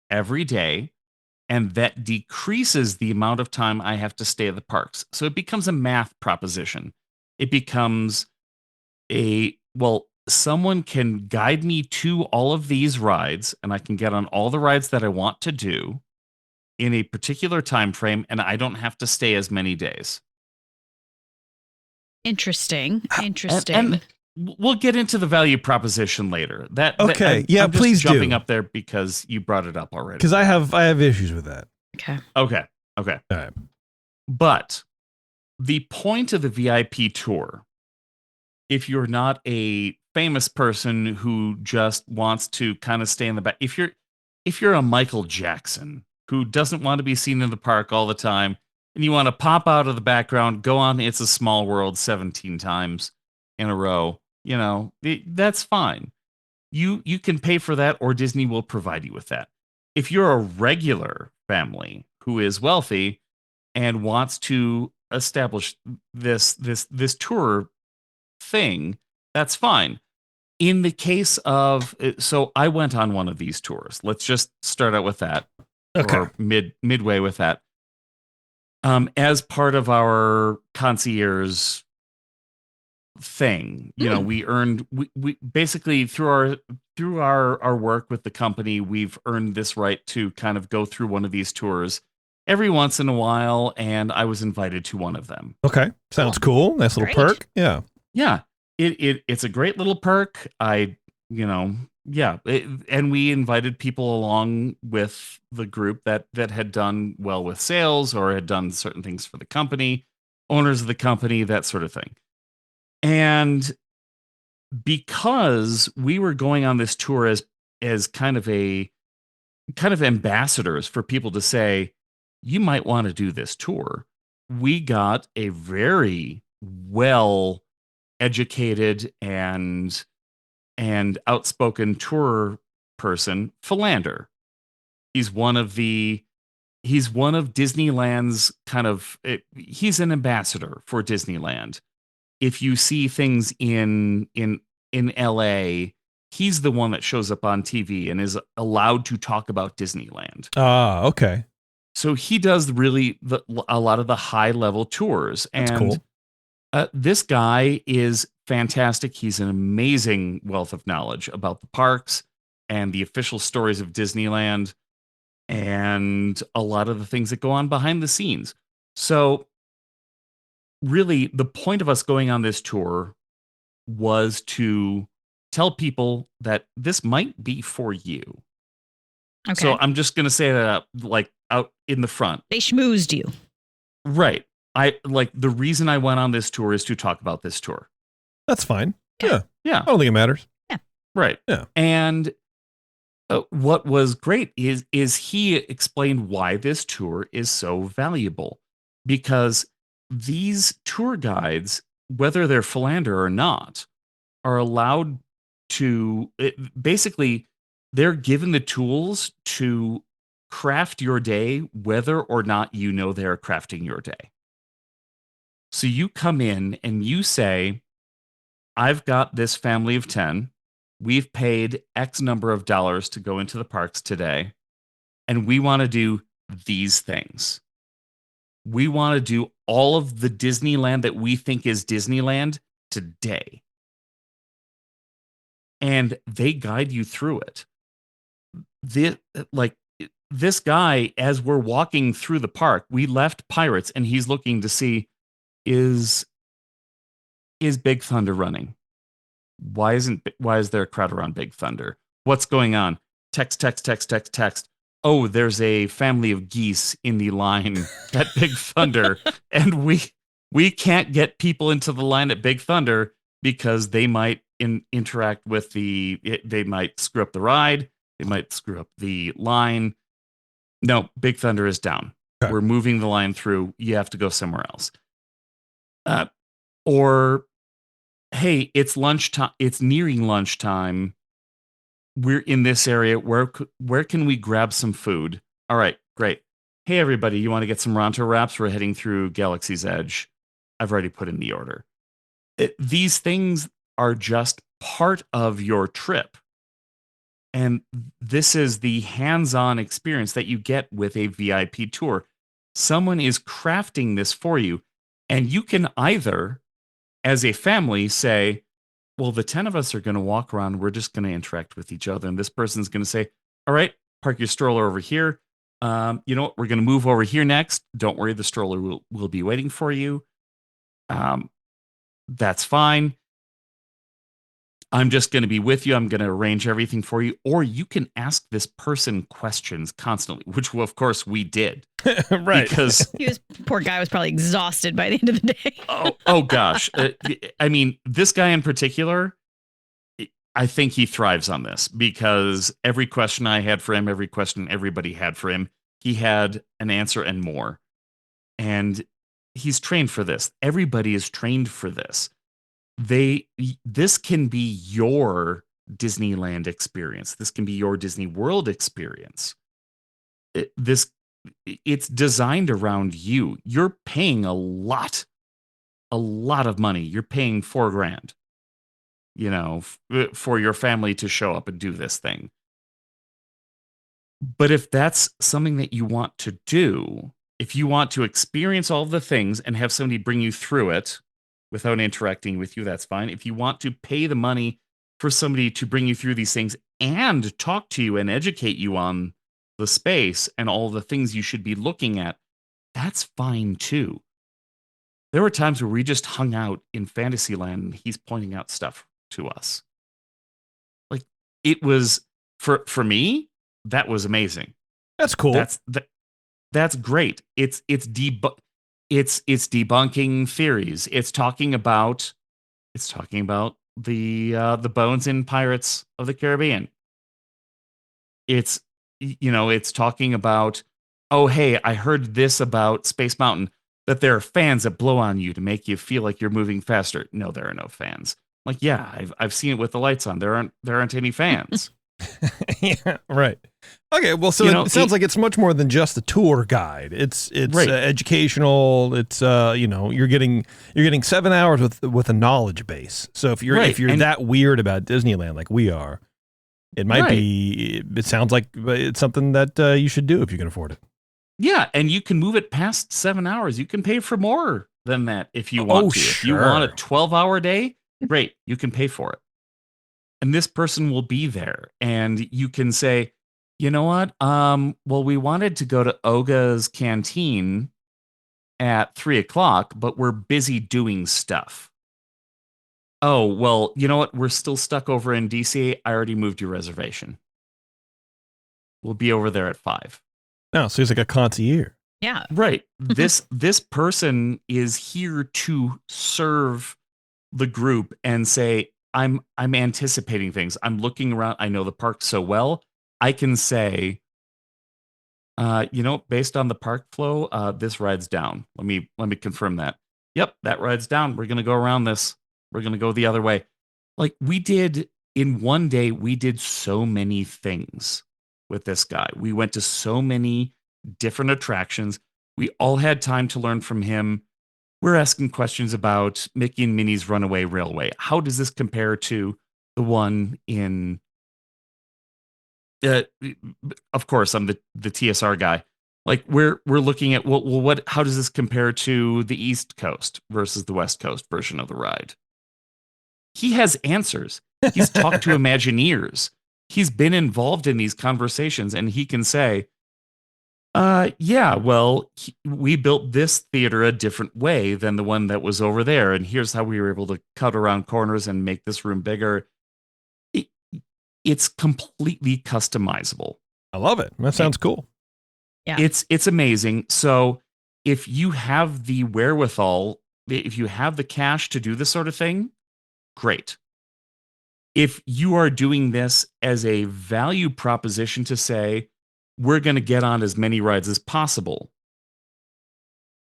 every day, and that decreases the amount of time I have to stay at the parks. So it becomes a math proposition. It becomes someone can guide me to all of these rides, and I can get on all the rides that I want to do in a particular time frame, and I don't have to stay as many days. Interesting. And we'll get into the value proposition later. Okay. I'm just please jumping do. up there because you brought it up already. Because I have issues with that. Okay. Okay. All right. But the point of the VIP tour, if you're not a famous person who just wants to kind of stay in the back, if you're a Michael Jackson who doesn't want to be seen in the park all the time, and you want to pop out of the background, go on It's a Small World 17 times in a row, that's fine. You can pay for that, or Disney will provide you with that. If you're a regular family who is wealthy and wants to establish this tour thing, that's fine. In the case of, so I went on one of these tours. Let's just start out with that. Okay. Or midway with that. As part of our concierge thing, we earned, we basically through our work with the company, we've earned this right to kind of go through one of these tours every once in a while, and I was invited to one of them. Okay. Sounds cool. Nice little Great. perk. Yeah. Yeah. It's a great little perk. And we invited people along with the group that had done well with sales or had done certain things for the company, owners of the company, that sort of thing. And because we were going on this tour as kind of ambassadors for people to say, you might want to do this tour, we got a very well educated and outspoken tour person, Philander. He's one of Disneyland's he's an ambassador for Disneyland. If you see things in LA, he's the one that shows up on TV and is allowed to talk about Disneyland. Ah, okay. So he does really a lot of the high level tours. That's and cool. This guy is fantastic. He's an amazing wealth of knowledge about the parks and the official stories of Disneyland and a lot of the things that go on behind the scenes. So really, the point of us going on this tour was to tell people that this might be for you. Okay. So I'm just going to say that out in the front. They schmoozed you. Right. The reason I went on this tour is to talk about this tour. That's fine. Yeah. I don't think it matters. Right. Yeah. And what was great is he explained why this tour is so valuable, because these tour guides, whether they're Philander or not, are allowed to basically they're given the tools to craft your day whether or not you know they're crafting your day. So you come in and you say, I've got this family of 10. We've paid X number of dollars to go into the parks today, and we want to do these things. We want to do all of the Disneyland that we think is Disneyland today. And they guide you through it. This guy, as we're walking through the park, we left Pirates and he's looking to see, is Big Thunder running? Why is there a crowd around Big Thunder? What's going on? Text. Oh, there's a family of geese in the line at Big Thunder, and we can't get people into the line at Big Thunder because they might interact with they might screw up the ride, they might screw up the line. No, Big Thunder is down. Okay. We're moving the line through. You have to go somewhere else. Or, hey, it's lunchtime. It's nearing lunchtime. We're in this area. Where can we grab some food? All right, great. Hey, everybody, you want to get some Ronto wraps? We're heading through Galaxy's Edge. I've already put in the order. These things are just part of your trip. And this is the hands-on experience that you get with a VIP tour. Someone is crafting this for you. And you can either, as a family, say, well, the 10 of us are going to walk around. We're just going to interact with each other. And this person's going to say, all right, park your stroller over here. You know what? We're going to move over here next. Don't worry, the stroller will be waiting for you. That's fine. I'm just going to be with you. I'm going to arrange everything for you. Or you can ask this person questions constantly, which, of course, we did. Right. Because poor guy was probably exhausted by the end of the day. oh gosh. I mean, this guy in particular, I think he thrives on this because every question I had for him, every question everybody had for him, he had an answer and more. And he's trained for this. Everybody is trained for this. This can be your Disneyland experience. This can be your Disney World experience. It's designed around you. You're paying a lot of money. You're paying $4,000, for your family to show up and do this thing. But if that's something that you want to do, if you want to experience all the things and have somebody bring you through it without interacting with you, that's fine. If you want to pay the money for somebody to bring you through these things and talk to you and educate you on the space and all the things you should be looking at, that's fine too. There were times where we just hung out in Fantasyland and he's pointing out stuff to us. Like, it was, for me, that was amazing. That's cool. That's great. It's debunking theories. It's talking about the bones in Pirates of the Caribbean. It's talking about, oh, hey, I heard this about Space Mountain, that there are fans that blow on you to make you feel like you're moving faster. No, there are no fans. Like, yeah, I've seen it with the lights on. There aren't any fans. Yeah, right. Okay, well, so it sounds like it's much more than just a tour guide. It's right. Educational. It's you're getting 7 hours with a knowledge base. So if you're that weird about Disneyland like we are, it might be. It sounds like it's something that you should do if you can afford it. Yeah, and you can move it past 7 hours. You can pay for more than that if you want to. Sure. If you want a 12-hour day, great, you can pay for it. And this person will be there. And you can say, you know what? Well, we wanted to go to Oga's Canteen at 3:00, but we're busy doing stuff. Oh, well, you know what? We're still stuck over in DC. I already moved your reservation. We'll be over there at 5. Oh, so he's like a concierge. Yeah. Right. This person is here to serve the group and say, I'm anticipating things. I'm looking around. I know the park so well. I can say, based on the park flow, this ride's down. Let me confirm that. Yep, that ride's down. We're gonna go around this. We're gonna go the other way. Like, we did in one day, we did so many things with this guy. We went to so many different attractions. We all had time to learn from him. We're asking questions about Mickey and Minnie's Runaway Railway. How does this compare to the one in? Of course, I'm the TSR guy. Like we're looking at what? How does this compare to the East Coast versus the West Coast version of the ride? He has answers. He's talked to Imagineers. He's been involved in these conversations, and he can say, yeah, well, we built this theater a different way than the one that was over there. And here's how we were able to cut around corners and make this room bigger. It's completely customizable. I love it. That sounds cool. Yeah. It's amazing. So if you have the wherewithal, if you have the cash to do this sort of thing, great. If you are doing this as a value proposition to say, we're going to get on as many rides as possible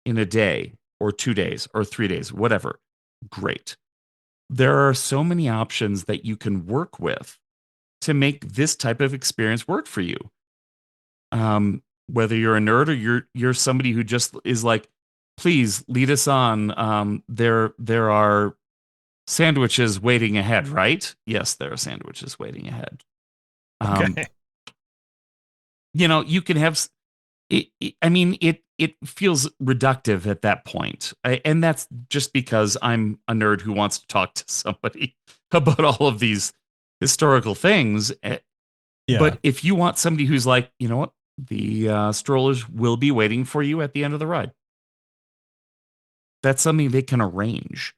in a day or 2 days or 3 days, whatever, great. There are so many options that you can work with to make this type of experience work for you. Whether you're a nerd or you're somebody who just is like, please lead us on. There are sandwiches waiting ahead, right? Yes, there are sandwiches waiting ahead. Okay. You can have it. I mean, it feels reductive at that point. And that's just because I'm a nerd who wants to talk to somebody about all of these historical things. Yeah. But if you want somebody who's like, you know what, the strollers will be waiting for you at the end of the ride. That's something they can arrange.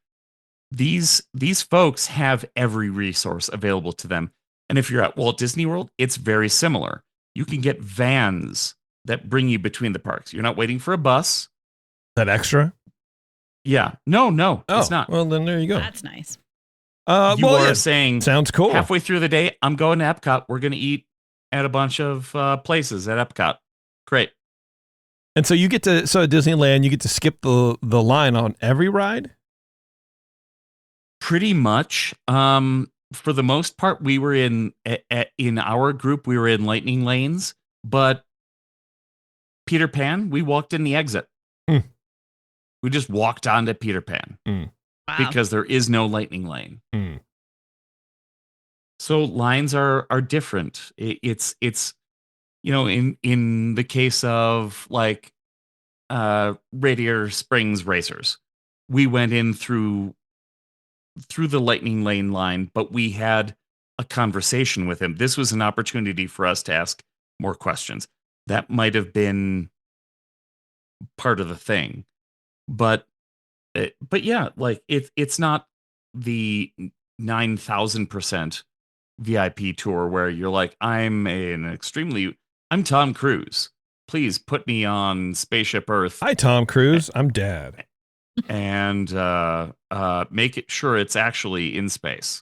These folks have every resource available to them. And if you're at Walt Disney World, it's very similar. You can get vans that bring you between the parks. You're not waiting for a bus. That extra? Yeah. No, it's not. Well, then there you go. That's nice. You are saying, sounds cool. halfway through the day, I'm going to Epcot. We're going to eat at a bunch of places at Epcot. Great. And so at Disneyland, you get to skip the line on every ride? Pretty much. For the most part, we were in our group, we were in lightning lanes, but Peter Pan, we walked in the exit. We just walked onto Peter Pan because there is no lightning lane. So lines are different. It's in the case of like Radiator Springs Racers, we went in through the lightning lane line, but we had a conversation with him. This was an opportunity for us to ask more questions. That might have been part of the thing, but yeah, like it's not the 9,000% VIP tour where you're like, I'm Tom Cruise. Please put me on Spaceship Earth. Hi, Tom Cruise. I'm Dad. And make it sure it's actually in space.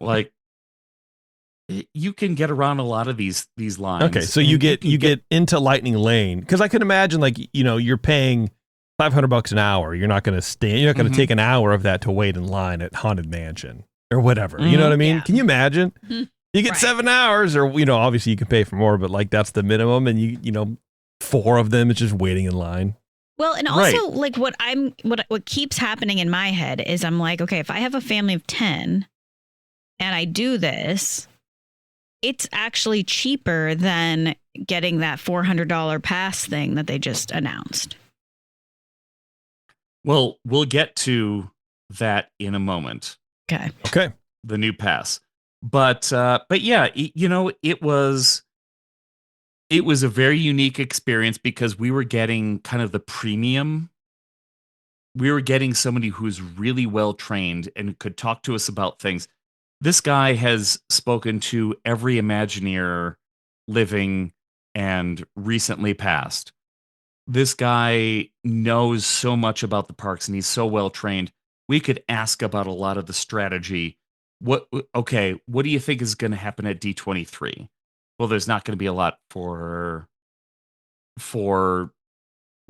Like you can get around a lot of these lines. Okay, so you get into Lightning Lane, because I can imagine, like, you're paying $500 an hour. You're not going to take an hour of that to wait in line at Haunted Mansion or whatever. You know what I mean? Yeah. Can you imagine? You get 7 hours, or obviously you can pay for more, but like that's the minimum, and you 4 of them is just waiting in line. Well, and also like what keeps happening in my head is I'm like, okay, if I have a family of 10 and I do this, it's actually cheaper than getting that $400 pass thing that they just announced. Well, we'll get to that in a moment. Okay. The new pass. But yeah, it was a very unique experience because we were getting kind of the premium. We were getting somebody who's really well trained and could talk to us about things. This guy has spoken to every Imagineer living and recently passed. This guy knows so much about the parks and he's so well trained. We could ask about a lot of the strategy. What do you think is going to happen at D23? Well, there's not going to be a lot for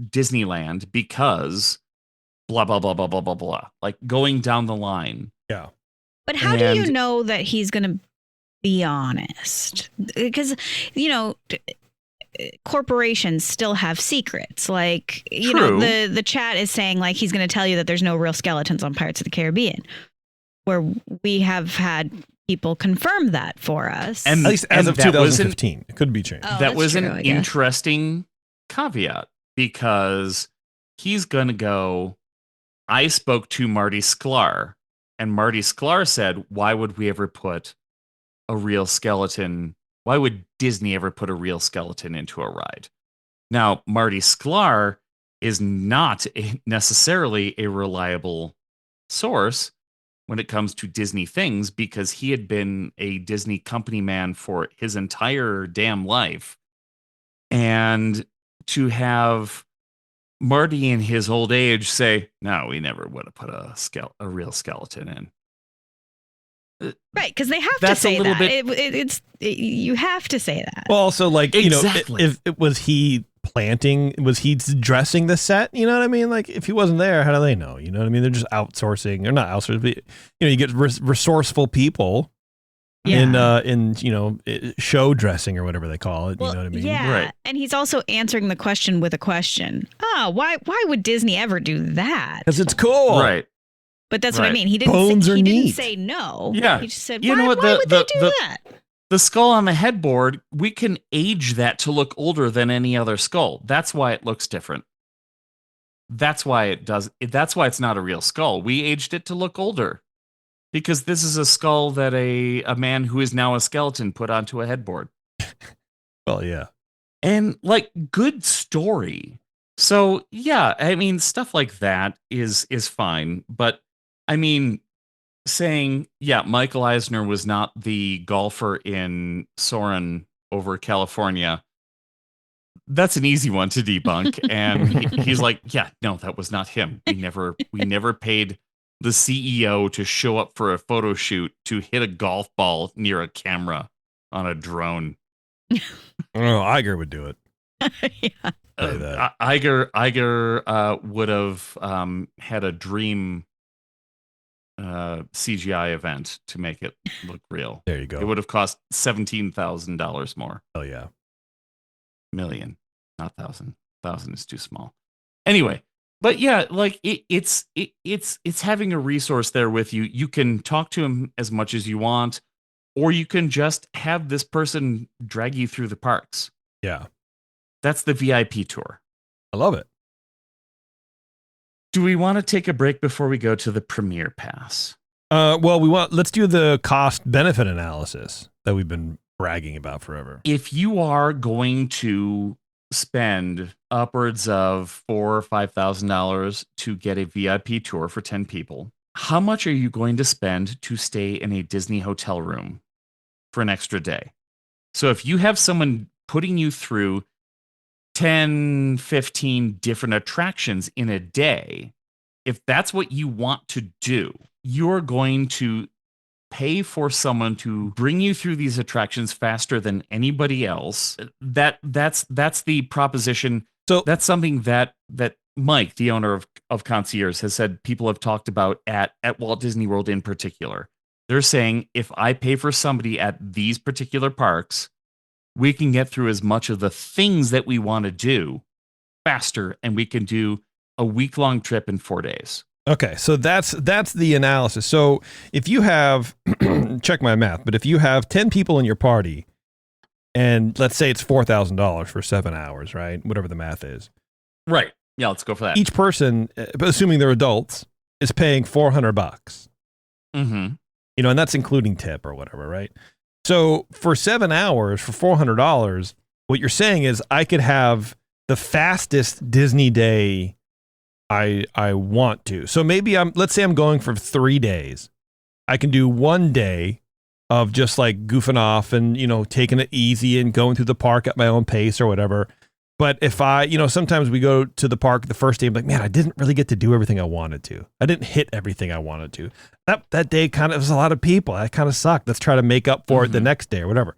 Disneyland because blah, blah, blah, blah, blah, blah, blah. Like going down the line. Yeah. But how do you know that he's going to be honest, because corporations still have secrets. Like True. the chat is saying like he's going to tell you that there's no real skeletons on Pirates of the Caribbean, where we have had people confirm that for us. At least as of 2015, it could be changed. Oh, that was true, an interesting caveat, because he's going to go, I spoke to Marty Sklar, and Marty Sklar said, why would we ever put a real skeleton? Why would Disney ever put a real skeleton into a ride? Now, Marty Sklar is not necessarily a reliable source when it comes to Disney things, because he had been a Disney company man for his entire damn life. And to have Marty in his old age say, no, we never would have put a real skeleton in. Right, because they have to That's say a little that. You have to say that. Well, also, like, Exactly. if was he dressing the set? You know what I mean? Like, if he wasn't there, how do they know? You know what I mean? They're just outsourcing. They're not outsourcing, but you get resourceful people in show dressing or whatever they call it. Well, you know what I mean? Yeah, Right. And he's also answering the question with a question. Oh, why would Disney ever do that? Because it's cool. Right. But that's what I Right. mean. He didn't. Bones are he didn't neat. say no. Yeah. He just said, You why, know what, why would they do the- that? The skull on the headboard, we can age that to look older than any other skull. That's why it looks different. That's why it does. That's why it's not a real skull. We aged it to look older, because this is a skull that a man who is now a skeleton put onto a headboard. Well, yeah. And like, good story. So yeah, I mean, stuff like that is fine. But I mean, saying, yeah, Michael Eisner was not the golfer in Soarin' over California, that's an easy one to debunk. And he's like, yeah, no, that was not him. We never paid the CEO to show up for a photo shoot to hit a golf ball near a camera on a drone. I don't know. Iger would do it. Yeah. Say that. Iger would have had a dream CGI event to make it look real. There you go. It would have cost $17,000 more. Oh, yeah. Million, not thousand. Thousand is too small. Anyway, but yeah, like it's having a resource there with you. You can talk to him as much as you want, or you can just have this person drag you through the parks. Yeah. That's the VIP tour. I love it. Do we want to take a break before we go to the Premier Pass? Well, let's do the cost benefit analysis that we've been bragging about forever. If you are going to spend upwards of $4,000 or $5,000 to get a VIP tour for 10 people, how much are you going to spend to stay in a Disney hotel room for an extra day? So if you have someone putting you through 10, 15 different attractions in a day, if that's what you want to do, you're going to pay for someone to bring you through these attractions faster than anybody else. That's the proposition. So that's something that Mike, the owner of Concierge, has said people have talked about at Walt Disney World in particular. They're saying, if I pay for somebody at these particular parks, we can get through as much of the things that we want to do faster, and we can do a week-long trip in 4 days. Okay, so that's the analysis. So if you have, check my math, but if you have 10 people in your party, and let's say it's $4,000 for 7 hours, right? Whatever the math is. Right. Yeah, let's go for that. Each person, assuming they're adults, is paying $400. Mm-hmm. And that's including tip or whatever, right? So for 7 hours, for $400, what you're saying is I could have the fastest Disney day I want to. So maybe let's say I'm going for 3 days. I can do 1 day of just like goofing off and, taking it easy and going through the park at my own pace or whatever. But if sometimes we go to the park the first day, I'm like, man, I didn't really get to do everything I wanted to. I didn't hit everything I wanted to. That day kind of was a lot of people. That kind of sucked. Let's try to make up for it the next day or whatever.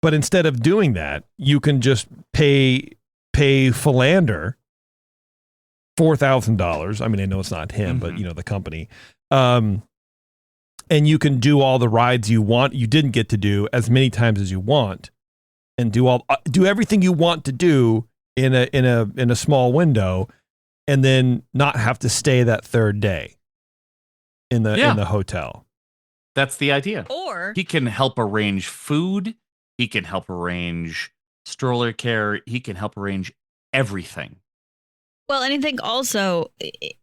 But instead of doing that, you can just pay Philander $4,000. I mean, I know it's not him, but the company. and you can do all the rides you didn't get to do as many times as you want, and do everything you want to do in a small window, and then not have to stay that third day in the hotel. That's the idea. Or He can help arrange food. He can help arrange stroller care. He can help arrange everything. well, and I think also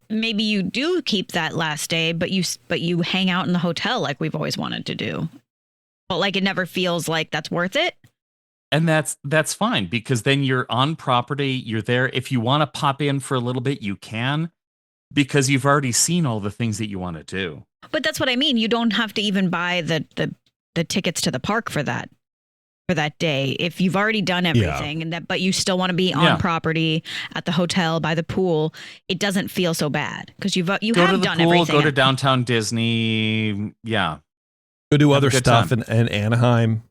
maybe you do keep that last day, but you hang out in the hotel like we've always wanted to do. But like it never feels like that's worth it. And that's fine, because then you're on property. You're there. If you want to pop in for a little bit, you can, because you've already seen all the things that you want to do. But that's what I mean. You don't have to even buy the tickets to the park for that day if you've already done everything, and but you still want to be on property at the hotel by the pool. It doesn't feel so bad because you Go have to the done pool, everything. go to downtown Disney. Yeah. Go do Have a other good stuff time. in Anaheim.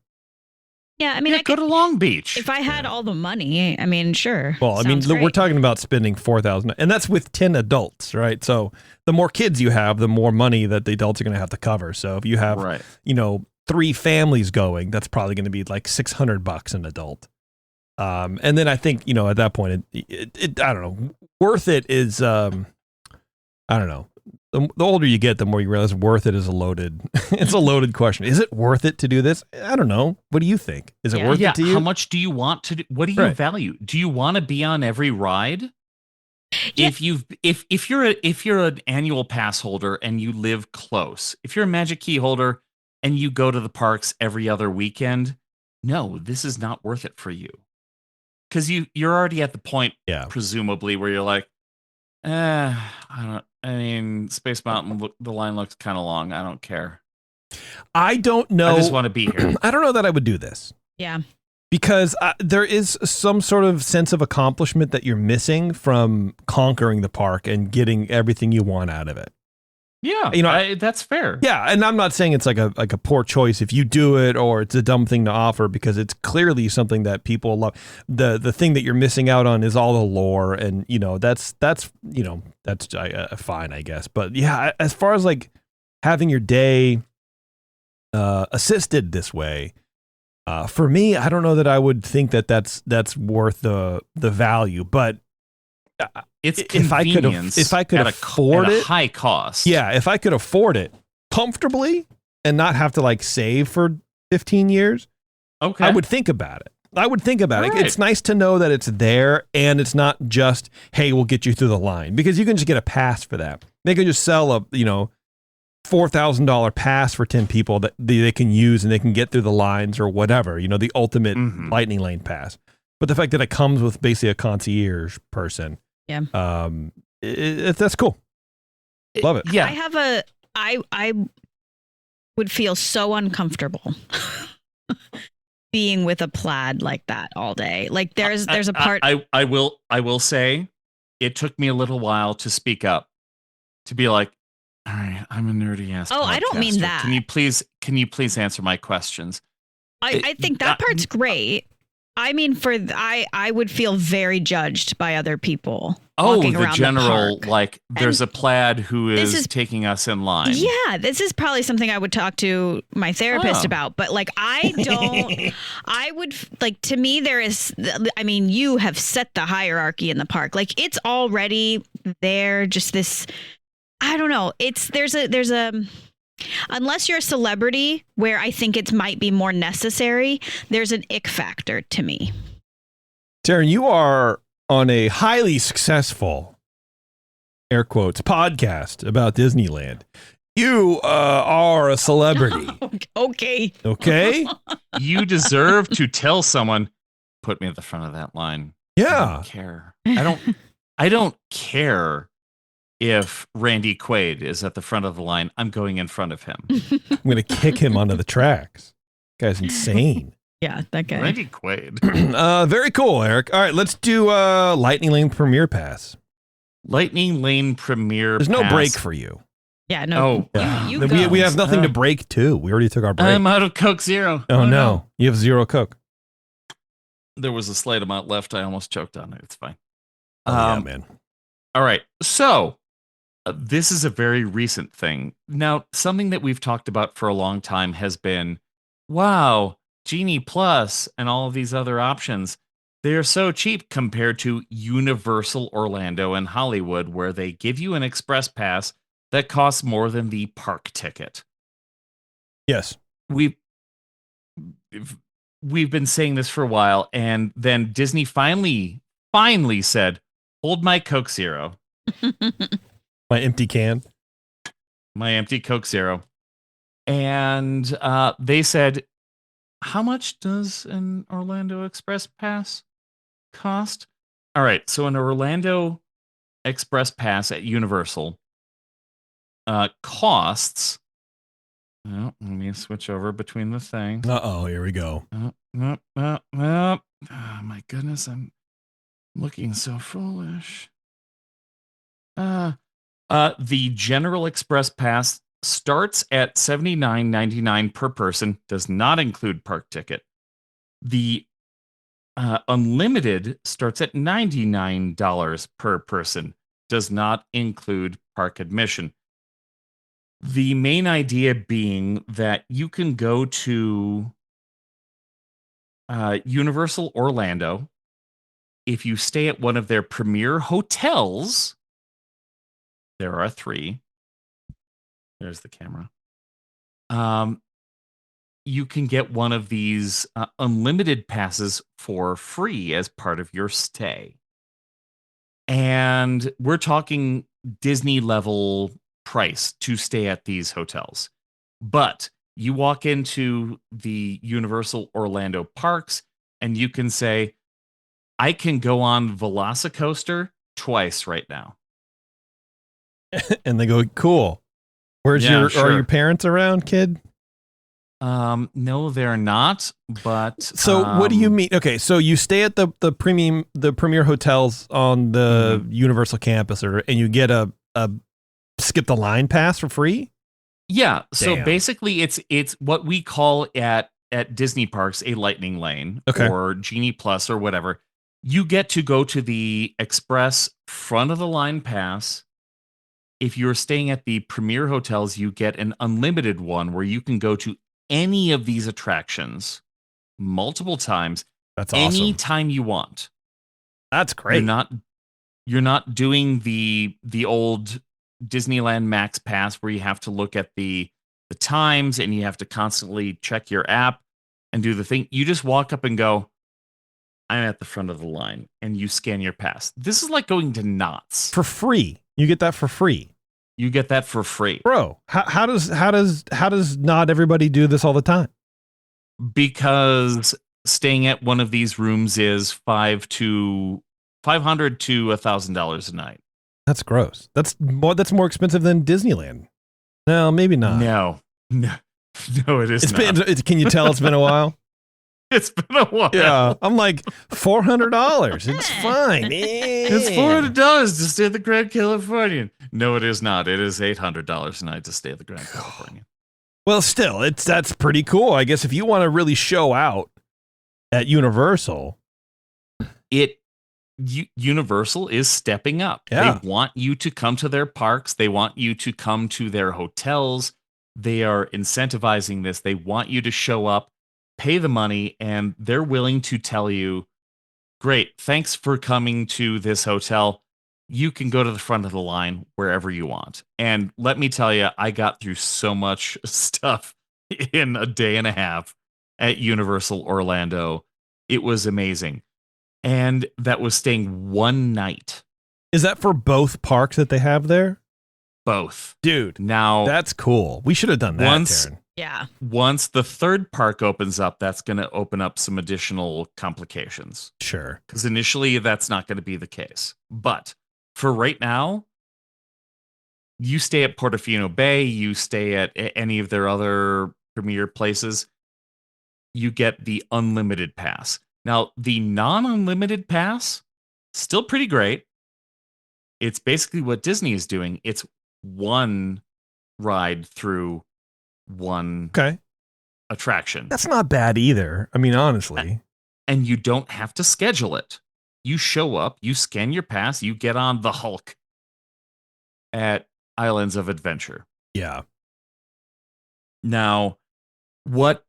Yeah, I mean, Go to Long Beach. if I had all the money, I mean, sure. Well, I mean, Sounds we're great. talking about spending $4,000, and that's with 10 adults, right? So the more kids you have, the more money that the adults are going to have to cover. So if you have, Right. 3 families going, that's probably going to be like $600 an adult. And then I think, at that point, it I don't know, worth it is, I don't know. The older you get, the more you realize worth it is it's a loaded question. Is it worth it to do this? I don't know. What do you think? Is it worth it to you? How much do you want to do? What do you Right. value? Do you want to be on every ride? Yeah. If you're an annual pass holder and you live close, if you're a Magic Key holder and you go to the parks every other weekend, no, this is not worth it for you. Because you're already at the point, presumably, where you're like, Space Mountain, the line looks kind of long. I don't care. I don't know. I just want to be here. I don't know that I would do this. Yeah. Because there is some sort of sense of accomplishment that you're missing from conquering the park and getting everything you want out of it. Yeah, that's fair. Yeah, and I'm not saying it's like a poor choice if you do it, or it's a dumb thing to offer, because it's clearly something that people love. The thing that you're missing out on is all the lore, and that's fine, I guess. But yeah, as far as like having your day assisted this way, for me, I don't know that I would think that that's worth the value, but. It's if I could afford at it, a high cost. Yeah, if I could afford it comfortably and not have to like save for 15 years, okay, I would think about it. All right. It's nice to know that it's there, and it's not just, hey, we'll get you through the line, because you can just get a pass for that. They can just sell a $4,000 pass for 10 people that they can use, and they can get through the lines or whatever. The ultimate lightning lane pass. But the fact that it comes with basically a concierge person. Yeah. That's cool. Love it. Yeah. I would feel so uncomfortable being with a plaid like that all day. Like there's a part. I will say, it took me a little while to speak up, to be like, all right, I'm a nerdy ass. Oh, I don't mean podcaster. that. Can you please answer my questions? I think that part's great. I mean, I would feel very judged by other people. walking the around general, the park. like, there's And a plaid who this is is- taking us in line. Yeah, this is probably something I would talk to my therapist about. But like, I don't, I would like, to me, there is, I mean, you have set the hierarchy in the park. Like, it's already there. Just this, I don't know. There's a, unless you're a celebrity where I think it might be more necessary, there's an ick factor to me. Taryn, you are on a highly successful, air quotes, podcast about Disneyland. You are a celebrity. Okay. Okay? You deserve to tell someone, put me at the front of that line. I Yeah. don't care. I don't care if Randy Quaid is at the front of the line. I'm going in front of him. I'm going to kick him onto the tracks. Guy's insane. Yeah, that guy. Randy Quaid. Very cool, Eric. All right, let's do Lightning Lane Premier Pass. Lightning Lane Premiere There's no Pass. break for you. Yeah, no. Yeah. You we go. have nothing to break to. We already took our break. I'm out of Coke Zero. Oh, no. You have zero Coke. There was a slight amount left. I almost choked on it. It's fine. Oh, yeah, man. All right. So This is a very recent thing. Now, something that we've talked about for a long time has been, wow, Genie Plus and all of these other options, they're so cheap compared to Universal Orlando and Hollywood, where they give you an express pass that costs more than the park ticket. Yes. We've been saying this for a while, and then Disney finally said, hold my Coke Zero. My empty can. My empty Coke Zero. And they said, how much does an Orlando Express Pass cost? All right, so an Orlando Express Pass at Universal costs... Oh, let me switch over between the things. Uh-oh, here we go. Oh, my goodness, I'm looking so foolish. The General Express Pass starts at $79.99 per person, does not include park ticket. The Unlimited starts at $99 per person, does not include park admission. The main idea being that you can go to Universal Orlando if you stay at one of their premier hotels. There are 3. There's the camera. You can get one of these unlimited passes for free as part of your stay. And we're talking Disney level price to stay at these hotels. But you walk into the Universal Orlando parks and you can say, I can go on Velocicoaster twice right now. And they go, cool. Are your parents around, kid? No, they're not. But so what do you mean? Okay, so you stay at the premier hotels on the Universal campus, and you get a skip the line pass for free? Yeah. So Damn. basically, it's what we call at Disney parks a lightning lane, or Genie Plus or whatever. You get to go to the express front of the line pass. If you're staying at the premier hotels, you get an unlimited one where you can go to any of these attractions multiple times. That's awesome. Anytime you want. That's great. You're not doing the old Disneyland Max Pass where you have to look at the times and you have to constantly check your app and do the thing. You just walk up and go, I'm at the front of the line, and you scan your pass. This is like going to Knott's for free. You get that for free. You get that for free, bro. How does not everybody do this all the time? Because staying at one of these rooms is $500 to $1,000 a night. That's gross. That's more expensive than Disneyland. No, maybe not. No, it is not. Can you tell it's been a while? It's been a while. Yeah, I'm like $400. It's fine. It's $400 to stay at the Grand Californian. No, it is not. It is $800 a night to stay at the Grand Californian. Well, still, that's pretty cool. I guess if you want to really show out at Universal, Universal is stepping up. Yeah. They want you to come to their parks. They want you to come to their hotels. They are incentivizing this. They want you to show up, pay the money, and they're willing to tell you, great, thanks for coming to this hotel. You can go to the front of the line wherever you want. And let me tell you, I got through so much stuff in a day and a half at Universal Orlando. It was amazing. And that was staying one night. Is that for both parks that they have there? Both. Dude, now that's cool. We should have done that, Taryn. Yeah. Once the third park opens up, that's going to open up some additional complications. Sure. Because initially that's not going to be the case. But for right now, you stay at Portofino Bay, you stay at any of their other premier places, you get the unlimited pass. Now, the non-unlimited pass, still pretty great. It's basically what Disney is doing. It's one ride through one attraction. That's not bad either. I mean, honestly. And you don't have to schedule it. You show up, you scan your pass, you get on the Hulk at Islands of Adventure. Yeah. Now, what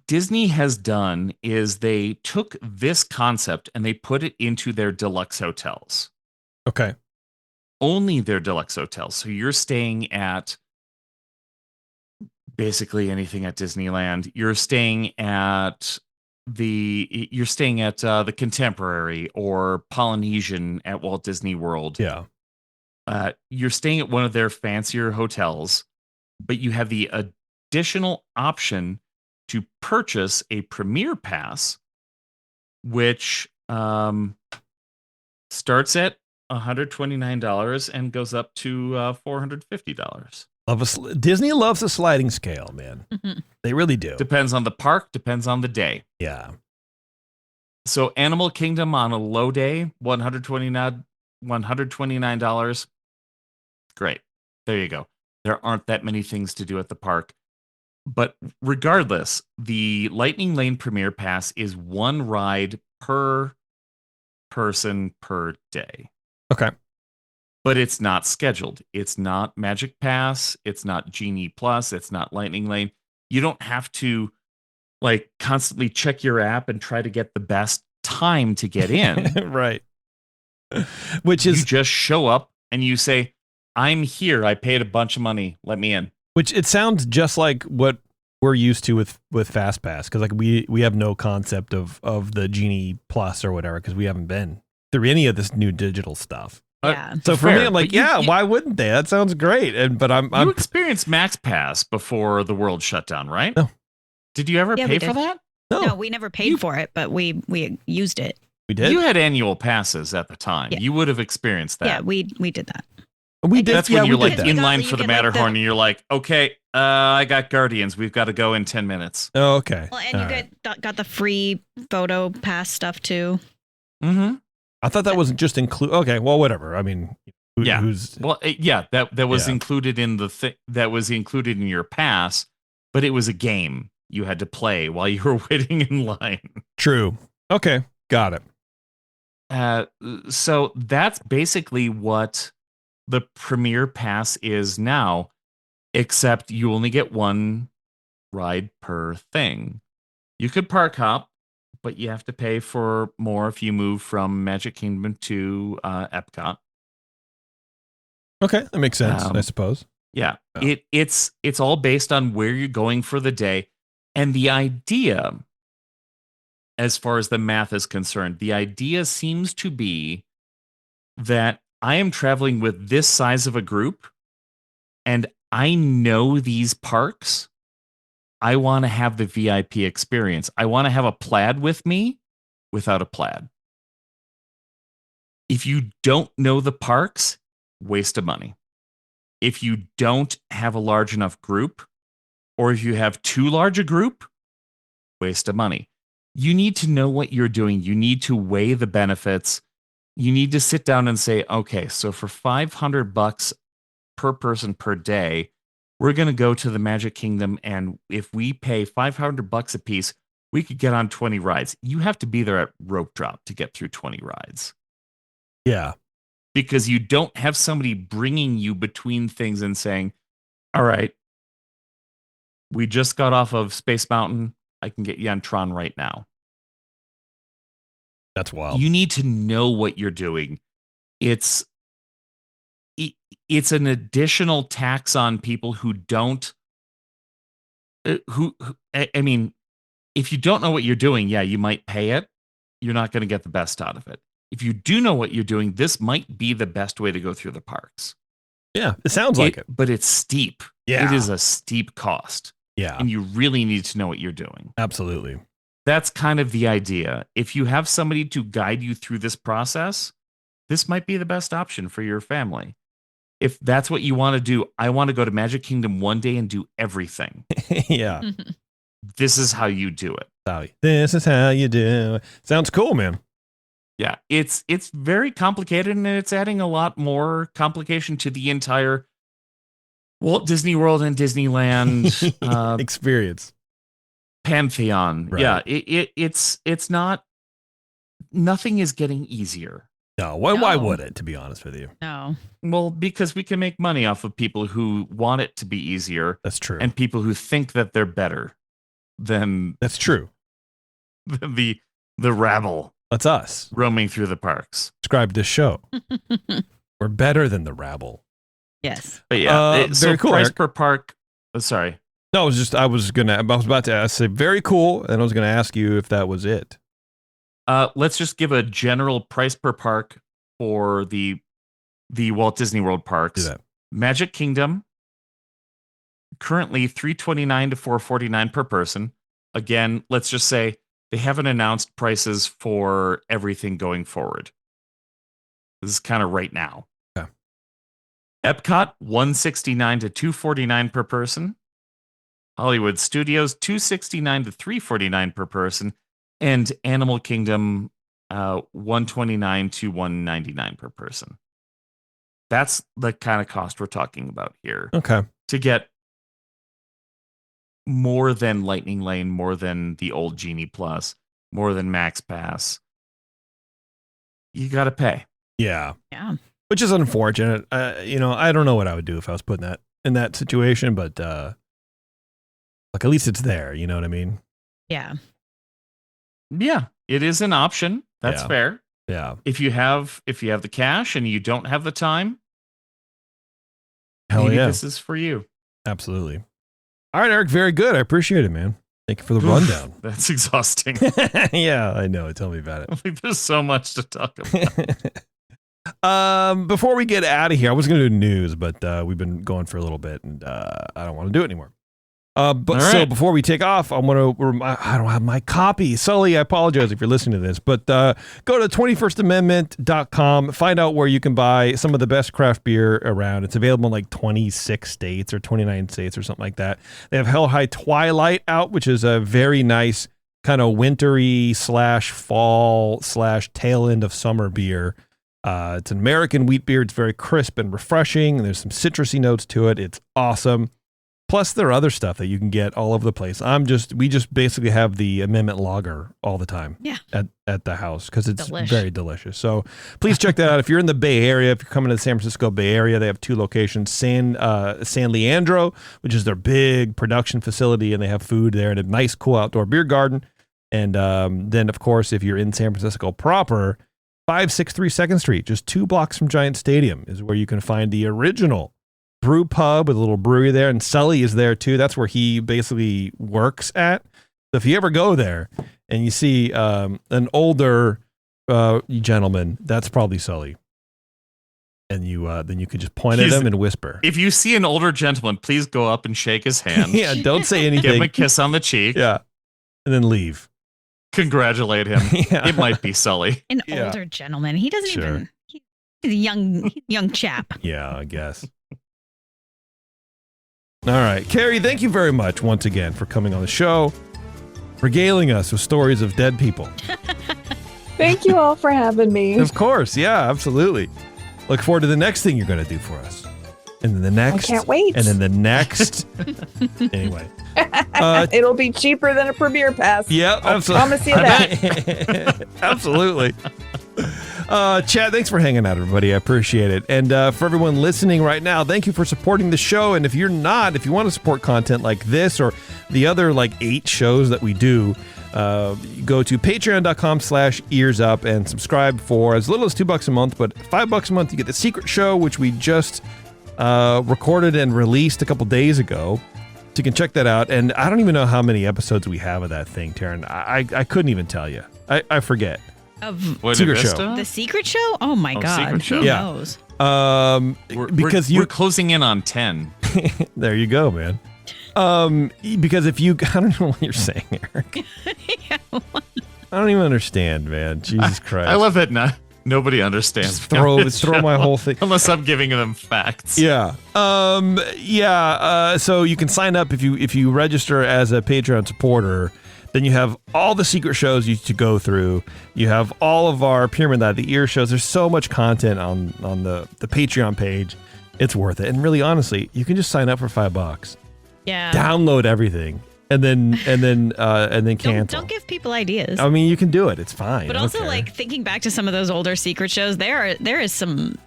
Disney has done is they took this concept and they put it into their deluxe hotels. Okay. Only their deluxe hotels. So you're staying at basically anything at Disneyland. You're staying at the Contemporary or Polynesian at Walt Disney World. Yeah. You're staying at one of their fancier hotels, but you have the additional option to purchase a Premier Pass, which starts at $129 and goes up to $450. Disney loves a sliding scale, man. Mm-hmm. They really do. Depends on the park, depends on the day. Yeah. So Animal Kingdom on a low day, $129. Great. There you go. There aren't that many things to do at the park. But regardless, the Lightning Lane Premier Pass is one ride per person per day. Okay. But it's not scheduled. It's not Magic Pass. It's not Genie Plus. It's not Lightning Lane. You don't have to like constantly check your app and try to get the best time to get in. Right. Which is you just show up and you say, I'm here. I paid a bunch of money. Let me in. Which it sounds just like what we're used to with FastPass, because like we have no concept of the Genie Plus or whatever, because we haven't been through any of this new digital stuff. Yeah. So for me, I'm like, why wouldn't they? That sounds great. But I'm experienced Max Pass before the world shut down, right? No. Did you ever pay for that? No, we never paid for it, but we used it. We did. You had annual passes at the time. Yeah. You would have experienced that. Yeah, we did that. We did. That's when you're like in line You for the get, like, Matterhorn, and you're like, okay, I got Guardians. We've got to go in 10 minutes. Oh, okay. Well, and you got the free photo pass stuff too. Mm-hmm. I thought that wasn't just include. Okay, well, whatever. I mean, who's that was included in the that was included in your pass, but it was a game you had to play while you were waiting in line. True. Okay, got it. So that's basically what the Premier Pass is now, except you only get one ride per thing. You could park hop, but you have to pay for more if you move from Magic Kingdom to Epcot. Okay, that makes sense, I suppose. Yeah, it's all based on where you're going for the day. And the idea, as far as the math is concerned, the idea seems to be that I am traveling with this size of a group and I know these parks. I want to have the VIP experience. I want to have a plaid with me without a plaid. If you don't know the parks, waste of money. If you don't have a large enough group, or if you have too large a group, waste of money. You need to know what you're doing. You need to weigh the benefits. You need to sit down and say, okay, so for $500 per person per day, we're going to go to the Magic Kingdom, and if we pay $500 a piece, we could get on 20 rides. You have to be there at rope drop to get through 20 rides. Yeah. Because you don't have somebody bringing you between things and saying, all right, we just got off of Space Mountain. I can get you on Tron right now. That's wild. You need to know what you're doing. It's an additional tax on people who don't. I mean, if you don't know what you're doing, yeah, you might pay it. You're not going to get the best out of it. If you do know what you're doing, this might be the best way to go through the parks. Yeah, it sounds like it. But it's steep. Yeah. It is a steep cost. Yeah. And you really need to know what you're doing. Absolutely. That's kind of the idea. If you have somebody to guide you through this process, this might be the best option for your family. If that's what you want to do, I want to go to Magic Kingdom one day and do everything. Yeah. This is how you do it. This is how you do it. Sounds cool, man. Yeah, it's very complicated, and it's adding a lot more complication to the entire Walt Disney World and Disneyland experience pantheon. Right. Yeah, it's not. Nothing is getting easier. No, why No. would it, to be honest with you? No. Well, because we can make money off of people who want it to be easier That's true. and people who think that they're better than That's true. the rabble That's us. roaming through the parks. Subscribe to this show. We're better than the rabble. Yes. But yeah, so very cool, price Eric. per park. Oh, sorry. No, I was about to say very cool, and I was going to ask you if that was it. Let's just give a general price per park for the Walt Disney World parks. Do that. Magic Kingdom, currently $329 to $449 per person. Again, let's just say they haven't announced prices for everything going forward. This is kind of right now. Okay. Epcot, $169 to $249 per person. Hollywood Studios, $269 to $349 per person. And Animal Kingdom, $129 to $199 per person. That's the kind of cost we're talking about here. Okay. To get more than Lightning Lane, more than the old Genie Plus, more than Max Pass, you got to pay. Yeah. Yeah. Which is unfortunate. I don't know what I would do if I was put in that situation, but like at least it's there. You know what I mean? Yeah. Yeah, it is an option. That's Yeah. fair. Yeah. If you have the cash and you don't have the time, Hell maybe yeah. this is for you. Absolutely. All right, Eric. Very good. I appreciate it, man. Thank you for the rundown. That's exhausting. Yeah, I know. Tell me about it. Like, there's so much to talk about. Before we get out of here, I was going to do news, but we've been going for a little bit, and I don't want to do it anymore. But All so right. before we take off, I don't have my copy. Sully, I apologize if you're listening to this, but go to 21stamendment.com, find out where you can buy some of the best craft beer around. It's available in like 26 states or 29 states or something like that. They have Hell High Twilight out, which is a very nice kind of wintry / fall / tail end of summer beer. It's an American wheat beer. It's very crisp and refreshing. And there's some citrusy notes to it. It's awesome. Plus, there are other stuff that you can get all over the place. We just basically have the Amendment Lager all the time. Yeah. At the house because it's Delish. very delicious. So please check that out. If you're in the Bay Area, if you're coming to the San Francisco Bay Area, they have two locations: San Leandro, which is their big production facility, and they have food there and a nice, cool outdoor beer garden. And then, of course, if you're in San Francisco proper, 563 2nd Street, just 2 blocks from Giant Stadium, is where you can find the original brew pub with a little brewery there, and Sully is there too. That's where he basically works at. So if you ever go there and you see an older gentleman, that's probably Sully. And then you could just point at him and whisper. If you see an older gentleman, please go up and shake his hand. Yeah, don't say Give him anything. a kiss on the cheek. Yeah, and then leave. Congratulate him. Yeah. It might be Sully. An Yeah. older gentleman. He doesn't Sure. even. He's a young chap. Yeah, I guess. All right, Carrie, thank you very much once again for coming on the show, regaling us with stories of dead people. Thank you all for having me. Of course, yeah, absolutely. Look forward to the next thing you're going to do for us. And then the next. I can't wait. And then the next. Anyway. It'll be cheaper than a Premier Pass. Yeah, I'll promise you that. Absolutely. Chad, thanks for hanging out, everybody. I appreciate it. And for everyone listening right now, thank you for supporting the show. And if you want to support content like this or the other like 8 shows that we do, go to patreon.com/EarzUp and subscribe for as little as $2 a month, but $5 a month you get the secret show, which we just recorded and released a couple days ago. So you can check that out. And I don't even know how many episodes we have of that thing, Taryn. I couldn't even tell you. I forget. Of What, Secret Vista? show. the secret show? Oh my God. Secret show. Who Yeah. knows? We're closing in on 10. There you go, man. Because if you, I don't know what you're saying, Eric. I don't even understand, man. Jesus Christ. I love it. Nobody understands. Just throw my whole thing. Unless I'm giving them facts. Yeah. So you can sign up if you register as a Patreon supporter. Then you have all the secret shows you to go through. You have all of our Pyramid Night, the ear shows. There's so much content on the Patreon page. It's worth it. And really, honestly, you can just sign up for $5. Yeah. Download everything and then cancel. Don't give people ideas. I mean, you can do it. It's fine. But also, like, thinking back to some of those older secret shows, there is some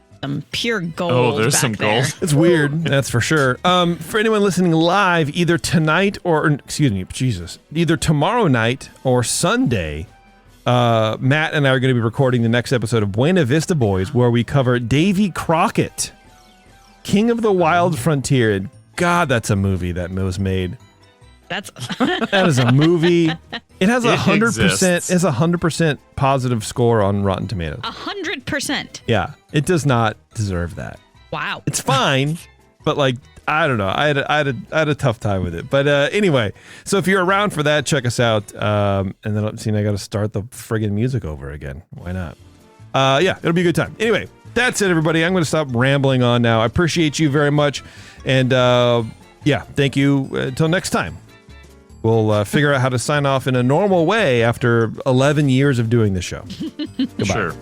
pure gold. Oh, there's back some there. gold. It's weird, that's for sure. For anyone listening live, either tonight either tomorrow night or Sunday, Matt and I are going to be recording the next episode of Buena Vista Boys, where we cover Davy Crockett, King of the Wild Frontier. And God, that's a movie that was made. That is a movie. It has 100%. It's 100% positive score on Rotten Tomatoes. 100%. Yeah, it does not deserve that. Wow. It's fine, but like I don't know. I had a tough time with it. But anyway, so if you're around for that, check us out. And then I got to start the friggin' music over again. Why not? Yeah, it'll be a good time. Anyway, that's it, everybody. I'm going to stop rambling on now. I appreciate you very much, and yeah, thank you. Until next time. We'll figure out how to sign off in a normal way after 11 years of doing this show. Goodbye. Sure.